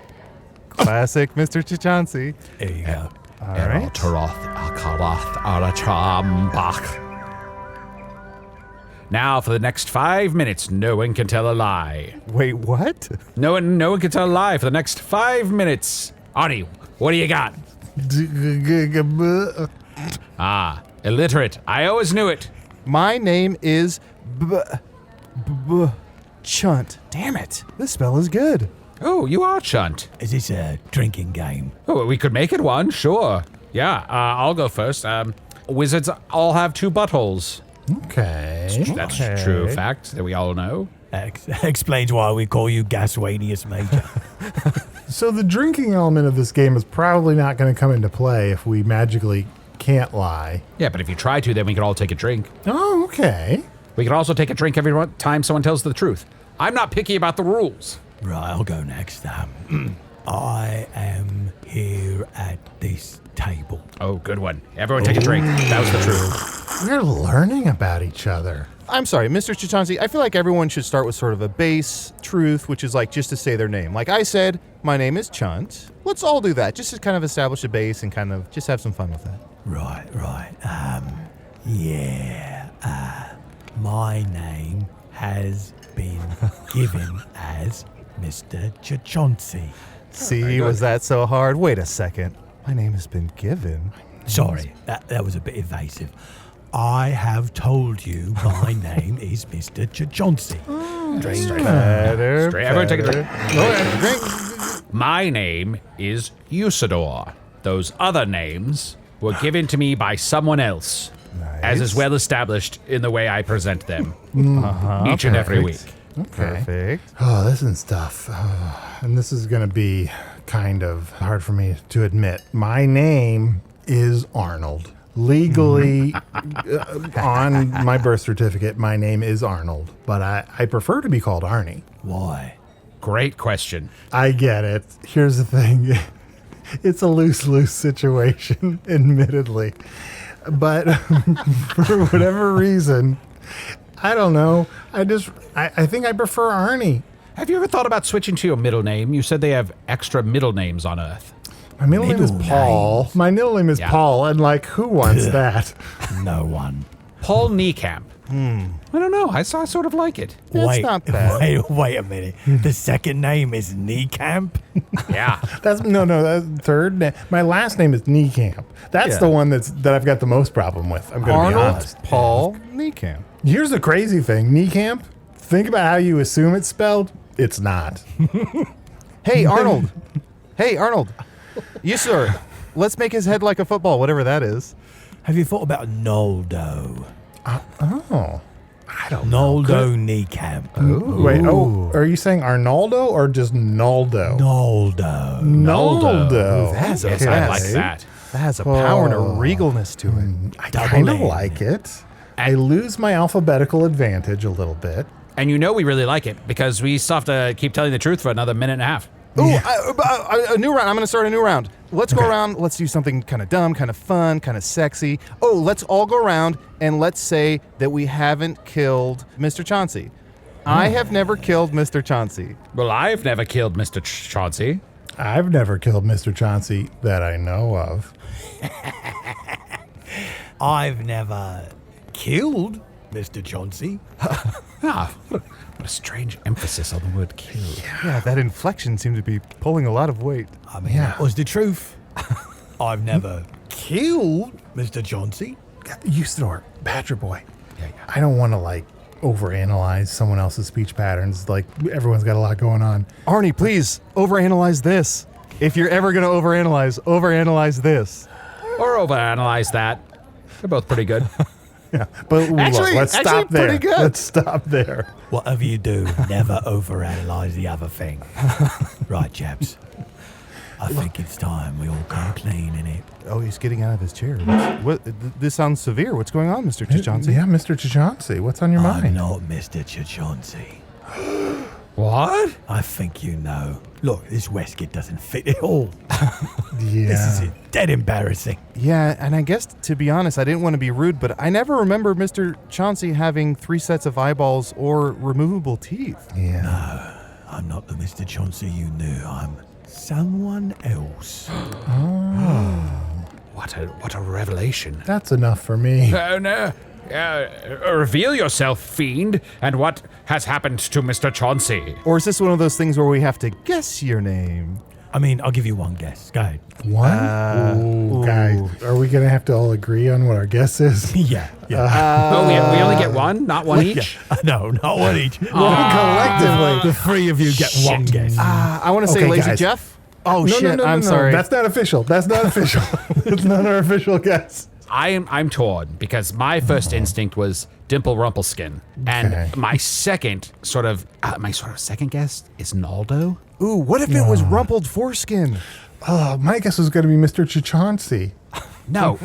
S4: Classic Mr. Chauncey.
S6: There you go.
S4: All right.
S5: Now for the next 5 minutes, no one can tell a lie.
S4: Wait, what?
S5: No one can tell a lie for the next 5 minutes. Arnie, what do you got? Illiterate. I always knew it.
S4: My name is Chunt. Damn it. This spell is good.
S5: Oh, you are Chunt.
S6: Is this a drinking game?
S5: Oh, we could make it one, sure. Yeah, I'll go first. Wizards all have 2 buttholes.
S3: Okay.
S5: That's a true fact that we all know.
S6: Explains why we call you Gaswanius Major.
S3: So the drinking element of this game is probably not going to come into play if we magically can't lie.
S5: Yeah, but if you try to, then we could all take a drink.
S3: Oh, okay.
S5: We could also take a drink every time someone tells the truth. I'm not picky about the rules.
S6: Right, I'll go next. I am here at this table.
S5: Oh, good one. Everyone take a drink. That was the truth.
S3: We're learning about each other.
S4: I'm sorry, Mr. Chauncey, I feel like everyone should start with sort of a base truth, which is like just to say their name. Like I said, my name is Chunt. Let's all do that, just to kind of establish a base and kind of just have some fun with that.
S6: Right. My name has been given as Mister Chauncey.
S4: See, was that so hard? Wait a second. My name has been given.
S6: Sorry, that was a bit evasive. I have told you my name is Mister Chauncey. Drink.
S4: Better.
S5: Everyone take a drink.
S4: Go ahead, drink.
S5: My name is Usidore. Those other names were given to me by someone else, as is well established in the way I present them each and every week.
S4: Perfect.
S3: Oh, this is stuff. And this is going to be kind of hard for me to admit. My name is Arnold. Legally, on my birth certificate, my name is Arnold. But I prefer to be called Arnie.
S6: Why?
S5: Great question.
S3: I get it. Here's the thing. It's a lose-lose situation, admittedly. But for whatever reason, I don't know. I think I prefer Arnie.
S5: Have you ever thought about switching to your middle name? You said they have extra middle names on Earth.
S3: My middle name is
S6: Middle
S3: Paul.
S6: names.
S3: My middle name is
S5: Yeah.
S3: Paul, and like, who wants that?
S6: No one.
S5: Paul Niekamp. I don't know. I sort of like it.
S4: That's not bad.
S6: Wait a minute. The second name is Niekamp?
S5: Yeah.
S3: That's that's third. My last name is Niekamp. That's
S4: Yeah.
S3: the one that I've got the most problem with. I'm going to be
S4: Arnold
S3: honest.
S4: Paul Niekamp.
S3: Here's the crazy thing, Niekamp. Think about how you assume it's spelled. It's not.
S4: Hey, Arnold. Hey, Arnold. Usidore, let's make his head like a football, whatever that is.
S6: Have you thought about Noldo?
S3: Oh, I don't know.
S6: Noldo Niekamp.
S3: Wait. Oh, are you saying Arnaldo or just Naldo?
S6: Noldo.
S3: Naldo.
S4: That's
S5: Yes,
S4: okay.
S5: I like that.
S4: That has a power and a regalness to it.
S3: I
S6: Double
S3: kind of
S6: N.
S3: like it. I lose my alphabetical advantage a little bit.
S5: And you know we really like it because we still have to keep telling the truth for another minute and a half.
S4: Ooh, a new round. I'm going to start a new round. Let's go around. Let's do something kind of dumb, kind of fun, kind of sexy. Oh, let's all go around and let's say that we haven't killed Mister Chauncey. I have never killed Mister Chauncey.
S5: Well, I've never killed Mister Chauncey.
S3: I've never killed Mr. Chauncey that I know of.
S6: I've never killed Mr. Chauncey.
S5: Ah, what a strange emphasis on the word kill.
S4: Yeah, that inflection seemed to be pulling a lot of weight.
S6: I mean, that was the truth. I've never killed Mr. Chauncey.
S3: Usidore, Badger Boy. I don't want to overanalyze someone else's speech patterns. Like everyone's got a lot going on.
S4: Arnie, please, overanalyze this. If you're ever going to overanalyze this.
S5: Or overanalyze that. They're both pretty good.
S3: Yeah, but
S4: Actually-
S3: let's
S4: actually
S3: stop there.
S4: pretty good.
S3: Let's stop there.
S6: Whatever you do, never overanalyze the other thing. Right, chaps. I think it's time we all come clean, innit?
S4: Oh, he's getting out of his chair. This sounds severe. What's going on, Mr. Chauncey?
S3: Yeah, Mr. Chauncey, what's on your
S6: I'm
S3: mind?
S6: not Mr. Chauncey.
S5: What?
S6: I think you know. Look, this waistcoat doesn't fit at all.
S3: Yeah.
S6: This is dead embarrassing.
S4: Yeah, and I guess, to be honest, I didn't want to be rude, but I never remember Mr. Chauncey having 3 sets of eyeballs or removable teeth.
S3: Yeah.
S6: I'm not the Mr. Chauncey you knew. I'm someone else.
S5: What a revelation.
S3: That's enough for me.
S5: No. Reveal yourself, fiend, and what has happened to Mr. Chauncey?
S4: Or is this one of those things where we have to guess your name?
S6: I mean, I'll give you one guess. Go ahead.
S3: One? Ooh, guys, are we going to have to all agree on what our guess is?
S6: Yeah.
S5: We only get one, not one each?
S6: No, not one each.
S3: Collectively.
S6: The 3 of you get one guess.
S4: I want to say
S3: Okay,
S4: Lazy
S3: guys.
S4: Jeff. Oh, shit, I'm sorry.
S3: That's not official. That's not official. It's not our official guess.
S5: I'm torn because my first instinct was Dimple Rumpelskin, and
S3: Okay.
S5: my second sort of second guess is Naldo.
S4: Ooh, what if it was rumpled foreskin?
S3: My guess was going to be Mr. Chauncey.
S5: No,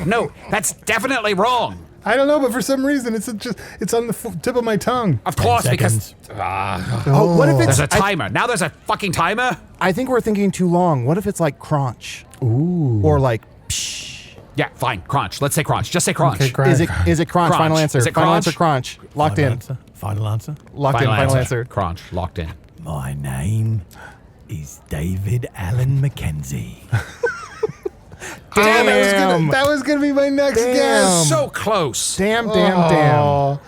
S5: that's definitely wrong.
S3: I don't know, but for some reason it's on the tip of my tongue.
S5: Of course, because
S6: seconds.
S4: Oh, what if it's...
S5: there's a timer. Now there's a fucking timer.
S4: I think we're thinking too long. What if it's like crunch? Ooh. Or like psh?
S5: Yeah, fine. Crunch. Let's say crunch. Just say crunch.
S3: Okay, crunch.
S4: Is it crunch?
S5: Crunch.
S4: Final answer.
S5: Is it
S4: Final
S5: crunch?
S4: answer, crunch. Locked in.
S6: Final answer.
S4: Locked in. Final answer.
S5: Crunch. Locked in.
S6: My name is David Allen Mackenzie.
S4: Damn.
S3: That was gonna be my next
S4: Damn.
S3: guess.
S5: So close.
S4: Damn.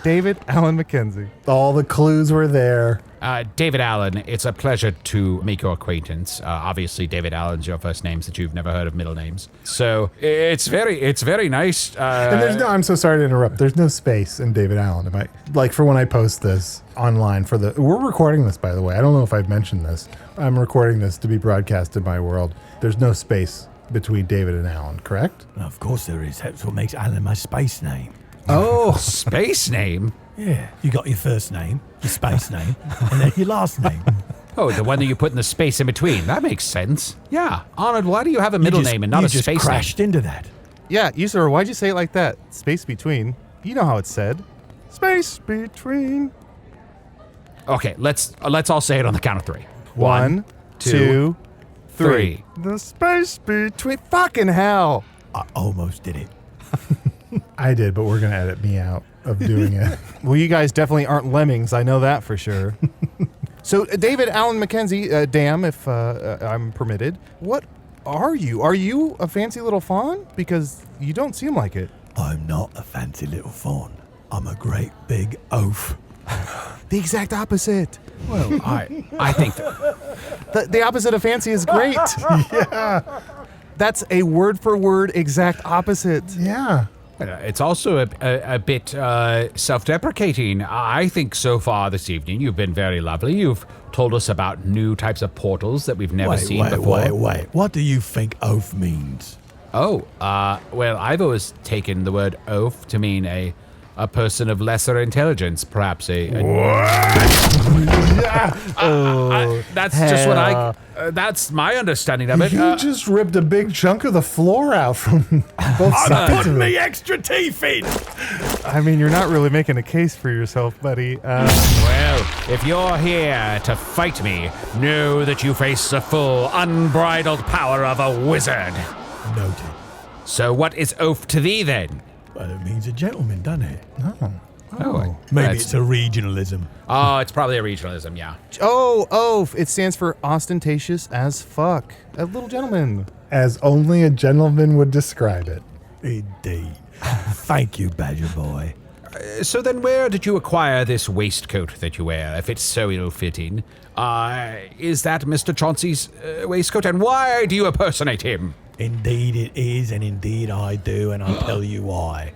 S4: David Allen Mackenzie.
S3: All the clues were there.
S5: David Allen, it's a pleasure to make your acquaintance. Obviously, David Allen's your first name since you've never heard of middle names. So it's very nice.
S3: And there's no, I'm so sorry to interrupt. There's no space in David Allen. Am I, like for when I post this online we're recording this, by the way. I don't know if I've mentioned this. I'm recording this to be broadcast in my world. There's no space between David and Allen, correct?
S6: Of course there is. That's what makes Allen my space name.
S5: Oh, space name.
S6: Yeah, you got your first name, your space name, and then your last name.
S5: Oh, the one that you put in the space in between. That makes sense. Yeah. Arnold, why do you have a middle name and not a space
S6: You just crashed into that.
S4: Yeah, Usidore, why'd you say it like that? Space between. You know how it's said. Space between.
S5: name? Okay, let's all say it on the count of 3.
S4: 1, 2, 3.
S5: 3.
S4: The space between. Fucking hell.
S6: I almost did it.
S3: I did, but we're gonna edit me out of doing it.
S4: Well, you guys definitely aren't lemmings. I know that for sure. So, David Allen Mackenzie, damn, if I'm permitted, what are you? Are you a fancy little faun? Because you don't seem like it.
S6: I'm not a fancy little faun. I'm a great big oaf.
S4: The exact opposite.
S5: Well, I think that
S4: The opposite of fancy is great. Yeah. That's a word for word exact opposite.
S3: Yeah.
S5: it's also a bit self-deprecating. I think so far this evening you've been very lovely. You've told us about new types of portals that we've never seen before.
S6: Wait. What do you think oaf means?
S5: Oh, well, I've always taken the word oaf to mean a person of lesser intelligence, perhaps that's just what that's my understanding of it.
S3: You just ripped a big chunk of the floor out from both sides of it.
S6: extra teeth in!
S4: I mean, you're not really making a case for yourself, buddy.
S5: Well, if you're here to fight me, know that you face the full, unbridled power of a wizard.
S6: Noted.
S5: So what is oaf to thee, then?
S6: Well, it means a gentleman, doesn't it?
S5: Oh,
S6: Maybe it's a regionalism.
S5: Oh, it's probably a regionalism, yeah.
S4: Oaf. It stands for ostentatious as fuck. A little gentleman.
S3: As only a gentleman would describe it.
S6: Indeed. Thank you, Badger Boy.
S5: So then where did you acquire this waistcoat that you wear, if it's so ill-fitting? Is that Mister Chauncey's waistcoat, and why do you impersonate him?
S6: Indeed it is, and indeed I do, and I'll tell you why.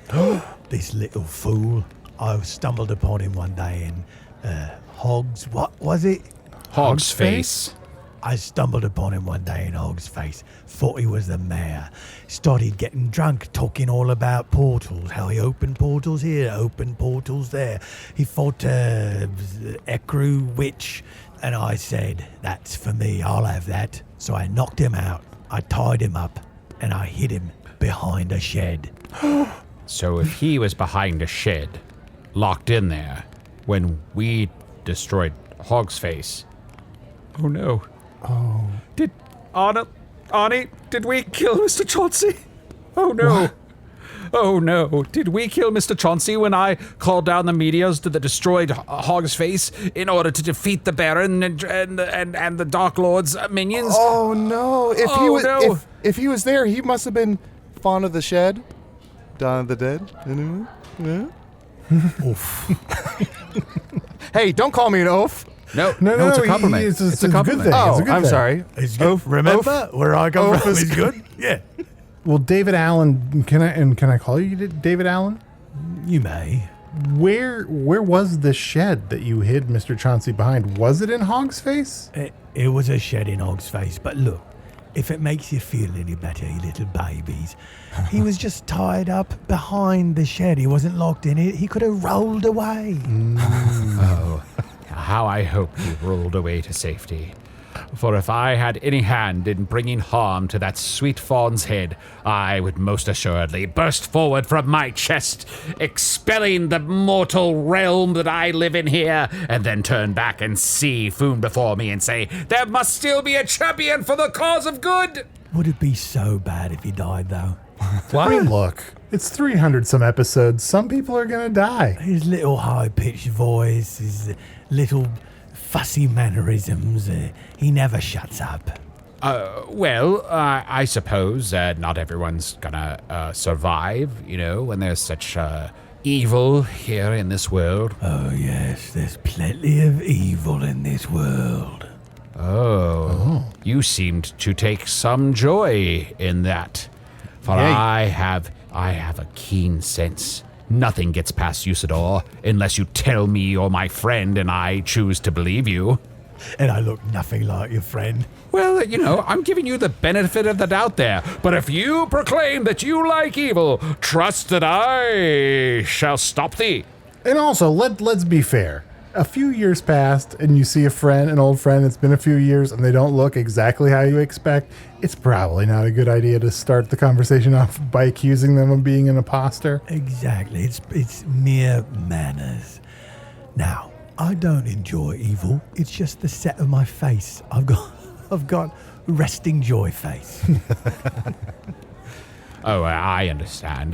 S6: This little fool, I stumbled upon him one day in what was it?
S5: Hog's face.
S6: I stumbled upon him one day in Hog's Face, thought he was the mayor. Started getting drunk, talking all about portals, how he opened portals here, opened portals there. He fought Ecru Witch, and I said, that's for me, I'll have that. So I knocked him out, I tied him up, and I hid him behind a shed.
S5: So if he was behind a shed, locked in there, when we destroyed Hog's Face. Oh no.
S4: Oh.
S5: Did Arnie, did we kill Mr. Chauncey? Oh no.
S3: What?
S5: Oh no. Did we kill Mr. Chauncey when I called down the meteors to the destroyed Hog's Face in order to defeat the Baron and the Dark Lord's minions?
S4: Oh no. If he was there, he must have been Faun of the Shed. Dawn of the Dead. Anyone? Yeah? Oof. Hey, don't call me an oaf.
S5: No,
S3: No,
S5: it's a compliment.
S3: It's
S5: a
S3: a
S5: compliment.
S3: good thing.
S4: Oh,
S3: It's a good
S4: I'm
S3: thing.
S4: sorry.
S6: It's good. Remember where I come from is good? Yeah.
S3: Well, David Allen, can I call you David Allen?
S6: You may.
S3: Where was the shed that you hid Mr. Chauncey behind? Was it in Hog's Face?
S6: It was a shed in Hog's Face, but look, if it makes you feel any better, you little babies, he was just tied up behind the shed. He wasn't locked in it. He could have rolled away.
S5: Oh, how I hope you rolled away to safety. For if I had any hand in bringing harm to that sweet fawn's head, I would most assuredly burst forward from my chest, expelling the mortal realm that I live in here, and then turn back and see Foon before me and say, there must still be a champion for the cause of good!
S6: Would it be so bad if he died, though?
S3: I mean, look, it's 300 some episodes. Some people are going to die.
S6: His little high-pitched voice, his little fussy mannerisms, he never shuts up.
S5: Well, I suppose not everyone's gonna survive, when there's such evil here in this world.
S6: Oh, yes, there's plenty of evil in this world.
S5: Oh. You seemed to take some joy in that. For I have a keen sense. Nothing gets past Usidore unless you tell me you're my friend and I choose to believe you.
S6: And I look nothing like your friend.
S5: Well, I'm giving you the benefit of the doubt there. But if you proclaim that you like evil, trust that I shall stop thee.
S3: And also, let's be fair. A few years passed and you see an old friend, it's been a few years and they don't look exactly how you expect. It's probably not a good idea to start the conversation off by accusing them of being an imposter.
S6: Exactly. It's mere manners. Now, I don't enjoy evil. It's just the set of my face. I've got resting joy face.
S5: Oh, I understand.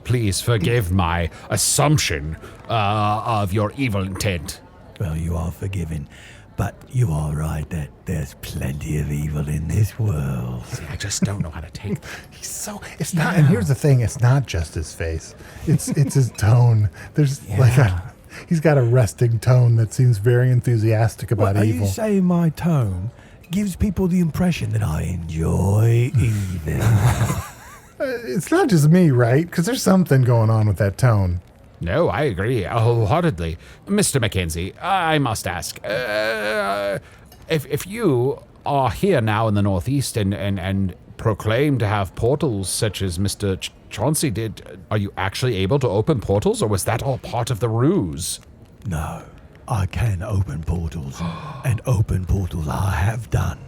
S5: Please forgive my assumption of your evil intent.
S6: Well, you are forgiven. But you are right that there's plenty of evil in this world.
S5: See, I just don't know how to take that.
S3: It's not, and here's the thing, it's not just his face. It's his tone. There's he's got a resting tone that seems very enthusiastic about
S6: Are
S3: evil.
S6: you saying my tone gives people the impression that I enjoy evil?
S3: It's not just me, right? Because there's something going on with that tone.
S5: No, I agree wholeheartedly. Mr. Mackenzie, I must ask, if you are here now in the Northeast and proclaim to have portals such as Mister Chauncey did, are you actually able to open portals, or was that all part of the ruse?
S6: No, I can open portals, and open portals I have done.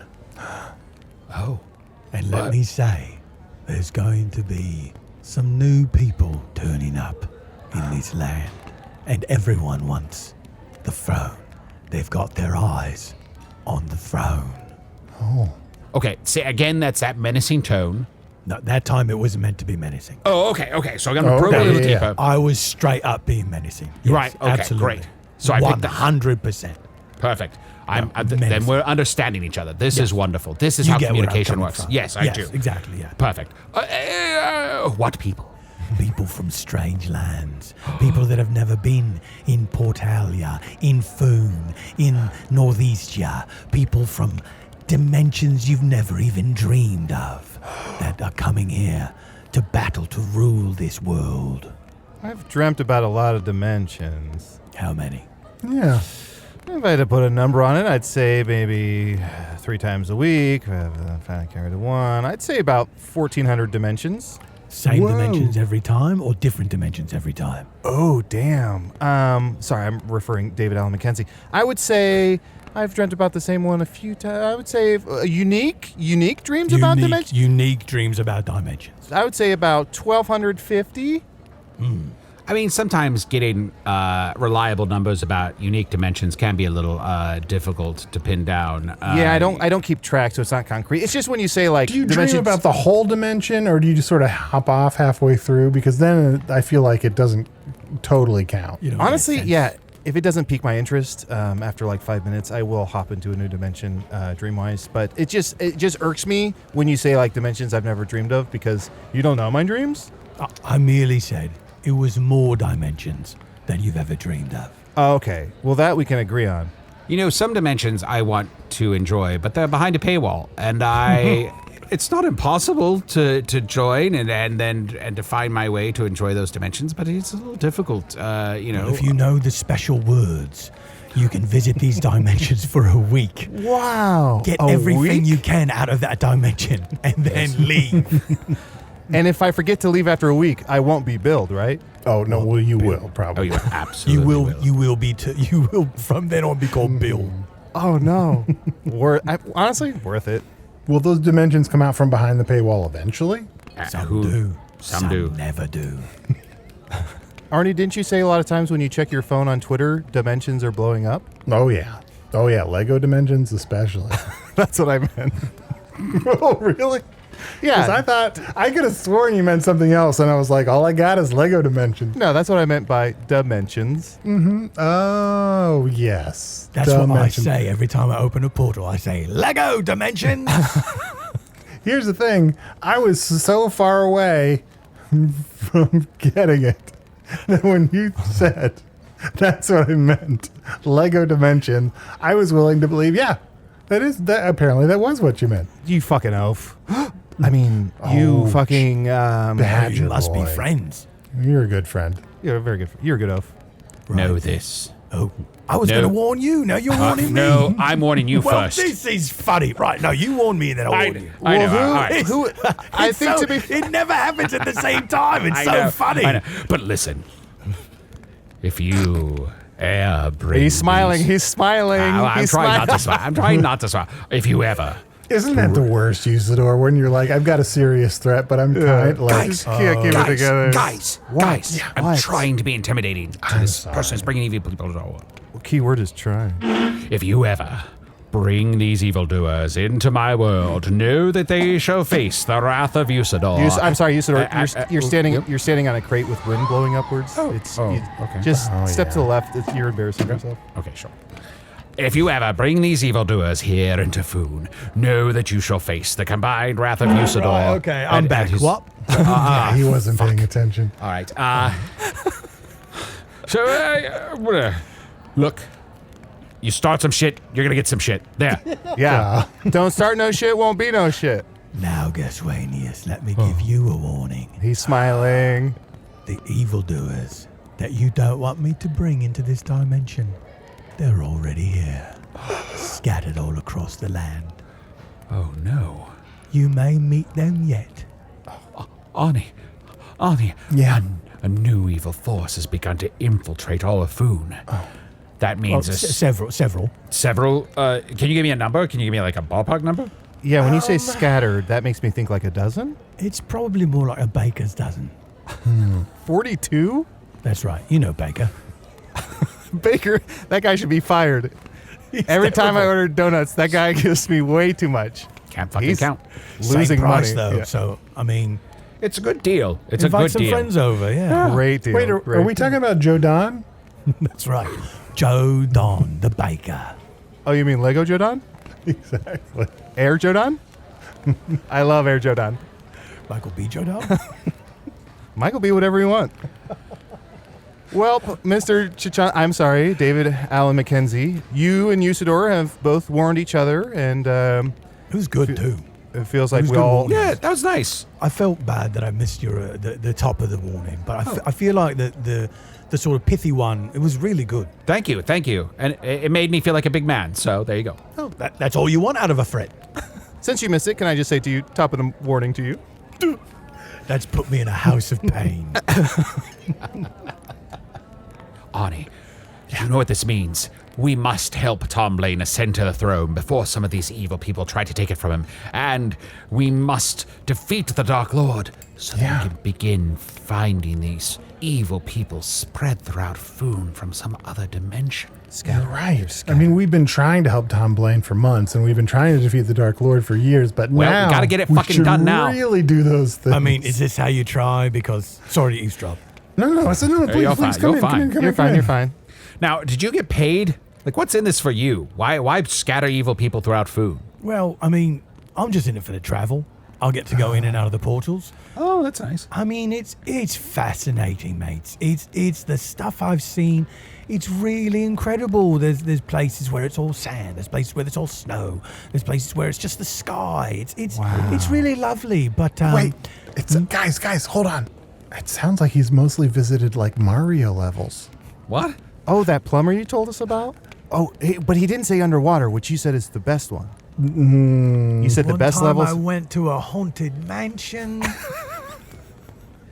S5: Oh.
S6: And let me say, there's going to be some new people turning up in this land, and everyone wants the throne. They've got their eyes on the throne.
S3: Oh.
S5: Okay, say again, that's that menacing tone.
S6: No, that time it wasn't meant to be menacing.
S5: Oh, okay, so I'm going to probe a little deeper.
S6: I was straight up being menacing. Yes,
S5: Right, okay,
S6: absolutely.
S5: great. So I picked that.
S6: 100%.
S5: Perfect. Then
S6: menacing.
S5: we're understanding each other. This is wonderful. This is
S6: You
S5: how
S6: get where I'm
S5: communication
S6: coming
S5: works.
S6: from.
S5: Yes, I do.
S6: Exactly, yeah.
S5: Perfect. What people?
S6: People from strange lands. People that have never been in Portalia, in Faun, in Northeastia. People from dimensions you've never even dreamed of that are coming here to battle to rule this world.
S4: I've dreamt about a lot of dimensions.
S6: How many?
S3: Yeah.
S4: If I had to put a number on it, I'd say maybe 3 times a week. If I carry the one, I'd say about 1,400 dimensions.
S6: Same
S3: Whoa.
S6: dimensions every time or different dimensions every time?
S4: Oh, damn. Sorry, I'm referring David Allen Mackenzie. I would say I've dreamt about the same one a few times. I would say unique dreams about dimensions.
S6: Unique dreams about dimensions.
S4: I would say about 1,250.
S5: I mean, sometimes getting reliable numbers about unique dimensions can be a little difficult to pin down.
S4: Yeah, I don't keep track, so it's not concrete. It's just when you say like
S3: Do you
S4: dimensions.
S3: dream about the whole dimension, or do you just sort of hop off halfway through? Because then I feel like it doesn't totally count.
S6: You know,
S4: Honestly,
S6: makes sense.
S4: yeah. If it doesn't pique my interest, after like 5 minutes, I will hop into a new dimension, dream-wise. But it just irks me when you say like dimensions I've never dreamed of, because you don't know my dreams.
S6: I merely said it was more dimensions than you've ever dreamed of.
S4: Oh, okay. Well, that we can agree on.
S5: You know, some dimensions I want to enjoy, but they're behind a paywall, and it's not impossible to join and to find my way to enjoy those dimensions, but it's a little difficult.
S6: If you know the special words, you can visit these dimensions for a week.
S3: Wow.
S6: Get
S3: A
S6: everything
S3: week?
S6: you can out of that dimension and then leave.
S4: And if I forget to leave after a week, I won't be billed, right?
S3: Oh, no, well, you will, probably.
S5: Oh, you absolutely
S6: You will from then on be called Bill.
S4: Oh, no. Honestly, worth it.
S3: Will those dimensions come out from behind the paywall eventually?
S6: Some do.
S5: Some do.
S6: Never do.
S4: Arnie, didn't you say a lot of times when you check your phone on Twitter, dimensions are blowing up?
S3: Oh, yeah. Oh, yeah. Lego dimensions especially.
S4: That's what I meant.
S3: Oh, really?
S4: Yeah.
S3: Because I thought, I could have sworn you meant something else, and I was like, all I got is Lego dimensions.
S4: No, that's what I meant by dimensions.
S3: Oh, yes.
S6: That's what I say every time I open a portal. I say, Lego dimensions.
S3: Here's the thing. I was so far away from getting it that when you said that's what I meant, Lego dimension, I was willing to believe, yeah, apparently that was what you meant.
S4: You fucking oaf. I mean, you fucking...
S3: Badger
S6: You must be
S3: boy.
S6: friends.
S3: You're a good friend.
S4: You're a very good... You're a good oaf.
S5: Know this.
S6: Oh, I was
S5: No.
S6: going to warn you. Now you're warning me.
S5: No, I'm warning you
S6: Well,
S5: first.
S6: this is funny. Right, no, you warn me and then I'll warn you.
S5: I know. All right.
S4: I
S6: It's
S4: think
S6: so-
S4: to be...
S6: It never happens at the same time. It's
S5: I
S6: so
S5: know,
S6: funny.
S5: I know. But listen, if you bring
S4: He's smiling.
S5: these-
S4: He's smiling.
S5: I'm
S4: He's
S5: trying not to
S4: smiling.
S5: smile. I'm trying not to smile. If you ever,
S3: Isn't that the worst, Usidore, when you're like, I've got a serious threat, but I'm trying, like,
S4: Just can't keep it together.
S5: guys, I'm
S3: What?
S5: trying to be intimidating to this person who's bringing evil people to our
S4: Key word is trying.
S5: If you ever bring these evildoers into my world, know that they shall face the wrath of Usidore.
S4: I'm sorry, Usidore. You're standing.
S5: yep.
S4: You're standing on a crate with wind blowing upwards.
S5: Okay.
S4: Just step to the left. You're embarrassing yourself.
S5: Okay, sure. If you ever bring these evildoers here into Foon, know that you shall face the combined wrath of Usidore.
S8: Okay, I'm back. What?
S3: Yeah, he wasn't paying attention.
S5: All right. So, look, you start some shit, you're going to get some shit. There.
S4: Yeah. Don't start no shit, won't be no shit.
S6: Now, Gaswanius, let me give you a warning.
S4: He's smiling.
S6: The evildoers that you don't want me to bring into this dimension, they're already here, scattered all across the land.
S5: Oh, no.
S6: You may meet them yet.
S5: Arnie.
S3: Yeah.
S5: A new evil force has begun to infiltrate all of Foon. Oh. That means
S6: Several.
S5: several. Can you give me a number? Can you give me like a ballpark number?
S4: Yeah, when you say scattered, that makes me think like a dozen?
S6: It's probably more like a baker's dozen.
S4: 42?
S6: That's right. You know Baker.
S4: Baker, that guy should be fired. Every time I order donuts, that guy gives me way too much.
S5: Can't fucking
S4: He's
S5: count.
S4: Losing
S6: Same price,
S4: money.
S6: though.
S4: Yeah.
S6: So, I mean,
S5: It's a good deal. It's
S6: invite
S5: a good
S6: some
S5: deal.
S6: friends over, yeah.
S4: Great deal.
S3: Wait, are we talking about Joe Don?
S6: That's right. Joe Don, the baker.
S4: Oh, you mean Lego Jodan?
S3: Exactly.
S4: Air Jodan? I love Air Jodan.
S6: Michael B. Joe Don?
S4: Michael, be whatever you want. Well, Mr. I'm sorry, David Allen McKenzie. You and Usidore have both warned each other, and
S6: It was good, too.
S4: it feels like
S6: was
S4: we
S6: good
S4: all...
S6: warning.
S5: Yeah, that was nice.
S6: I felt bad that I missed your the top of the warning, but I feel like the sort of pithy one, it was really good.
S5: Thank you. And it made me feel like a big man, so there you go.
S6: Oh, that's all you want out of a threat.
S4: Since you missed it, can I just say to you, top of the warning to you?
S6: That's put me in a house of pain.
S5: Arnie, you know what this means. We must help Tom Blaine ascend to the throne before some of these evil people try to take it from him. And we must defeat the Dark Lord so that we can begin finding these evil people spread throughout Foon from some other dimension.
S3: You're right. I mean, we've been trying to help Tom Blaine for months, and we've been trying to defeat the Dark Lord for years, but
S5: Well, we
S3: now
S5: gotta get it
S3: we
S5: fucking
S3: should
S5: done now.
S3: really do those things.
S6: I mean, is this how you try? Because, sorry to eavesdrop.
S3: No, I said no, please,
S5: You're
S3: please,
S5: fine,
S3: come
S5: you're
S3: in, come
S5: fine.
S3: in, come
S4: You're
S3: in,
S4: fine,
S3: come
S4: you're
S3: in.
S4: fine.
S5: Now, did you get paid? Like, what's in this for you? Why scatter evil people throughout Foon?
S6: Well, I mean, I'm just in it for the travel. I'll get to go in and out of the portals.
S5: Oh, that's nice.
S6: I mean, it's fascinating, mates. It's the stuff I've seen. It's really incredible. There's places where it's all sand. There's places where it's all snow. There's places where it's just the sky. It's really lovely. But
S3: Wait, it's guys, hold on. It sounds like he's mostly visited like Mario levels.
S5: What?
S4: Oh, that plumber you told us about? Oh, but he didn't say underwater, which you said is the best one. You said the
S6: one
S4: best
S6: time
S4: levels?
S6: I went to a haunted mansion.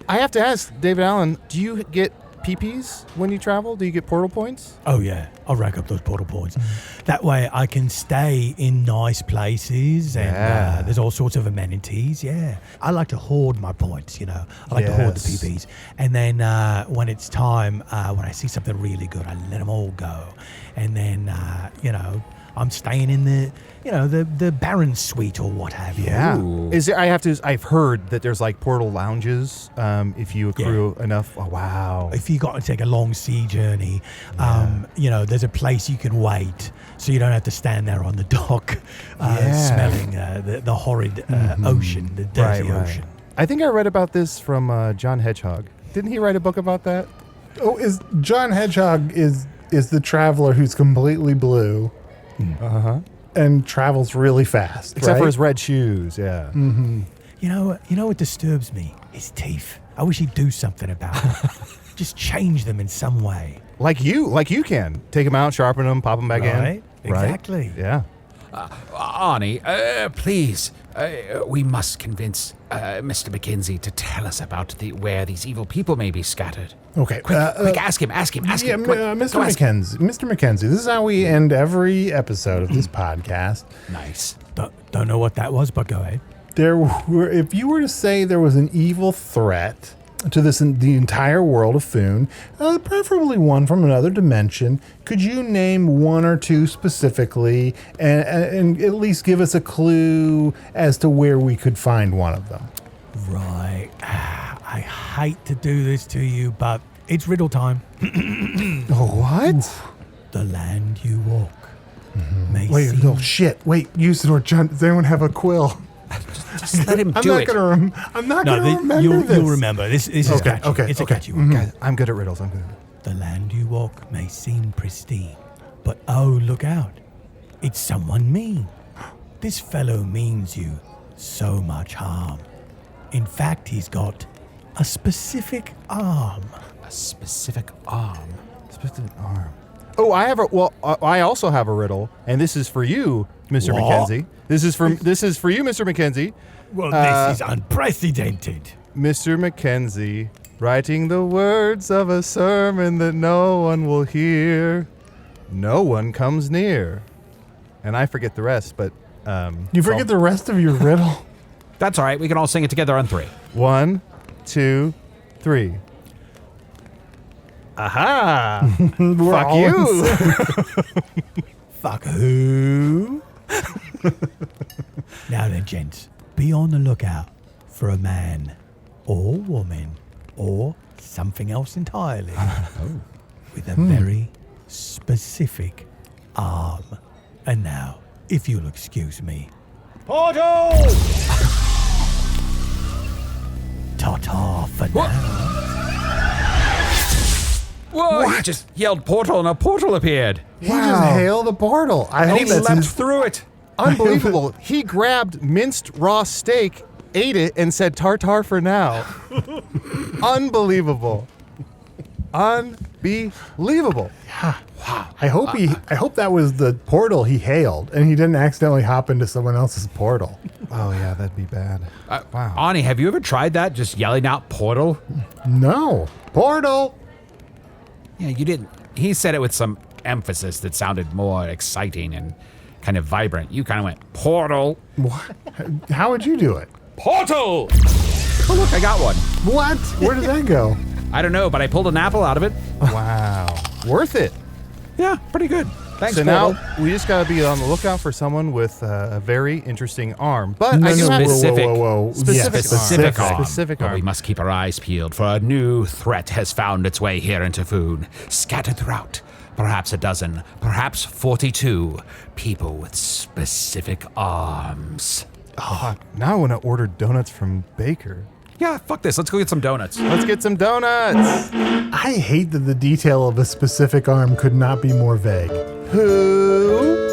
S4: I have to ask, David Allen, do you get PPs when you travel? Do you get portal points?
S6: Oh yeah, I'll rack up those portal points. That way I can stay in nice places and
S4: Yeah.
S6: there's all sorts of amenities. Yeah, I like to hoard my points. I like to hoard the
S4: Yes.
S6: PPs, and then when it's time, when I see something really good, I let them all go, and then I'm staying in the Baron Suite or what have you.
S4: Yeah.
S5: Ooh.
S4: Is there? I've heard that there's like portal lounges. If you accrue enough. Oh wow.
S6: If you got to take a long sea journey, there's a place you can wait, so you don't have to stand there on the dock, smelling the horrid ocean, the dirty ocean.
S4: I think I read about this from John Hedgehog. Didn't he write a book about that?
S3: Oh, is John Hedgehog is the traveler who's completely blue and travels really fast,
S4: Except for
S3: right?
S4: his red shoes. Yeah.
S6: You know what disturbs me? His teeth. I wish he'd do something about it. Just change them in some way.
S4: Like you can take them out, sharpen them, pop them back in.
S6: Right? Exactly.
S4: Yeah.
S5: Arnie, please, we must convince Mr. McKenzie to tell us about where these evil people may be scattered.
S3: Okay,
S5: Quick, ask him.
S3: Yeah,
S5: Quick,
S3: Mr.
S5: go ask him.
S3: Mr. McKenzie, this is how we end every episode of this podcast.
S5: Nice.
S6: Don't know what that was, but go ahead.
S3: If you were to say there was an evil threat to the entire world of Foon, preferably one from another dimension, could you name one or two specifically and at least give us a clue as to where we could find one of them?
S6: Right. I hate to do this to you, but it's riddle time.
S3: What?
S6: The land you walk, may
S3: Wait,
S6: seem...
S3: no shit. Wait, Usidore, Chunt, does anyone have a quill?
S5: Just let him
S3: I'm
S5: do
S3: not
S5: it.
S3: gonna remember
S6: you'll
S3: this.
S6: remember. This is
S3: Okay,
S6: catchy.
S3: okay,
S6: It's a
S3: okay.
S6: catchy one.
S4: Guys, I'm good at riddles. I'm good at riddles.
S6: The land you walk may seem pristine, but oh, look out. It's someone mean. This fellow means you so much harm. In fact, he's got a specific arm.
S5: A specific arm.
S4: Specific arm. Oh, I also have a riddle, and this is for you, Mr.
S6: What?
S4: Mackenzie. This is for you, Mr. Mackenzie.
S6: Well, this is unprecedented.
S4: Mr. Mackenzie, writing the words of a sermon that no one will hear. No one comes near. And I forget the rest, but
S3: You forget the rest of your riddle?
S5: That's all right. We can all sing it together on 3.
S4: 1, 2, 3. Aha! Fuck
S3: all
S4: you!
S6: Fuck who? Now then, gents, be on the lookout for a man or woman or something else entirely with a very specific arm. And now, if you'll excuse me. Portal! Ta-ta for now.
S5: Whoa! He just yelled portal and a portal appeared.
S3: He just hailed the portal. I
S5: And
S3: hope
S5: he
S3: that's
S5: leapt
S3: his...
S5: through it.
S4: Unbelievable. He grabbed minced raw steak, ate it, and said tartar for now. Unbelievable. Unbelievable.
S3: I hope that was the portal he hailed, and he didn't accidentally hop into someone else's portal.
S4: Oh, yeah, that'd be bad. Wow.
S5: Arnie, have you ever tried that? Just yelling out portal?
S3: No. Portal!
S5: Yeah, you didn't. He said it with some emphasis that sounded more exciting and kind of vibrant. You kind of went, portal.
S3: What? How would you do it?
S5: Portal! Oh, look, I got one.
S3: What? Where did that go?
S5: I don't know, but I pulled an apple out of it.
S4: Wow. Worth it.
S5: Yeah, pretty good. Thanks,
S4: So
S5: portal.
S4: now we just got to be on the lookout for someone with a very interesting arm. But
S3: No,
S4: I do
S3: no,
S4: have
S5: specific.
S3: Whoa.
S4: Specific
S3: Yes,
S4: arm.
S5: Specific arm.
S4: Specific
S5: But
S4: arm.
S5: we must keep our eyes peeled, for a new threat has found its way here into food. Scattered throughout, perhaps a dozen, perhaps 42 people with specific arms.
S4: Oh, now I want to order donuts from Baker.
S5: Yeah, fuck this. Let's go get some donuts.
S4: Let's get some donuts.
S3: I hate that the detail of a specific arm could not be more vague.
S4: Who?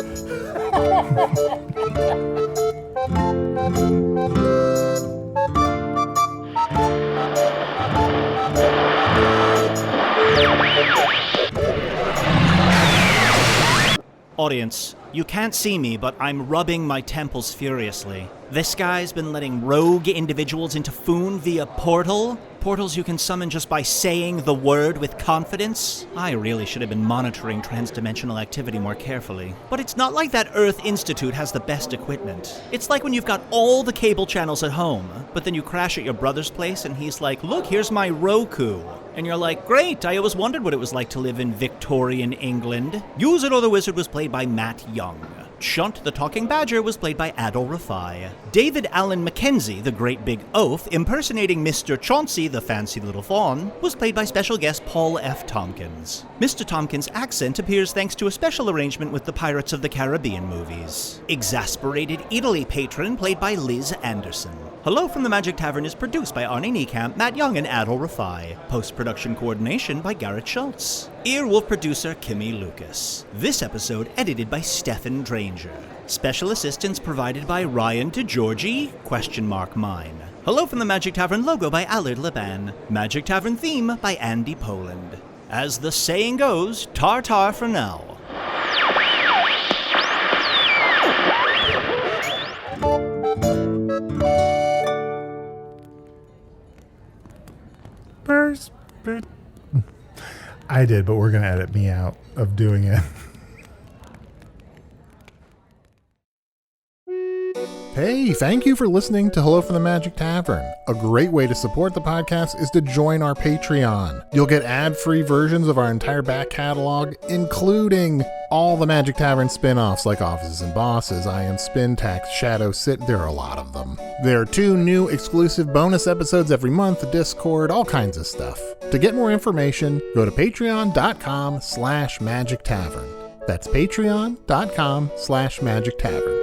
S1: Audience, you can't see me, but I'm rubbing my temples furiously. This guy's been letting rogue individuals into Foon via portal. Portals you can summon just by saying the word with confidence. I really should have been monitoring transdimensional activity more carefully. But it's not like that Earth Institute has the best equipment. It's like when you've got all the cable channels at home, but then you crash at your brother's place and he's like, look, here's my Roku. And you're like, great, I always wondered what it was like to live in Victorian England. Usidore the Wizard was played by Matt Young. Chunt the Talking Badger was played by Adal Rifai. David Allen Mackenzie, the Great Big Oaf, impersonating Mister Chauncey, the Fancy Little Faun, was played by special guest Paul F. Tompkins. Mr. Tompkins' accent appears thanks to a special arrangement with the Pirates of the Caribbean movies. Exasperated Eataly Patron, played by Liz Anderson. Hello from the Magic Tavern is produced by Arnie Niekamp, Matt Young, and Adal Rifai. Post-production coordination by Garrett Schultz. Earwolf producer Kimmie Lucas. This episode edited by Sniffen Dranger. Special assistance provided by Ryan DiGiorgi, ? Mine. Hello from the Magic Tavern logo by Allard Laban. Magic Tavern theme by Andy Poland. As the saying goes, tartar for now.
S3: I did, but we're going to edit me out of doing it. Hey, thank you for listening to Hello from the Magic Tavern. A great way to support the podcast is to join our Patreon. You'll get ad-free versions of our entire back catalog, including all the Magic Tavern spin-offs like Offices and Bosses, I Am Spin Tax, Shadow Sit, there are a lot of them. There are 2 new exclusive bonus episodes every month, Discord, all kinds of stuff. To get more information, go to patreon.com/Magic Tavern. That's patreon.com/Magic Tavern.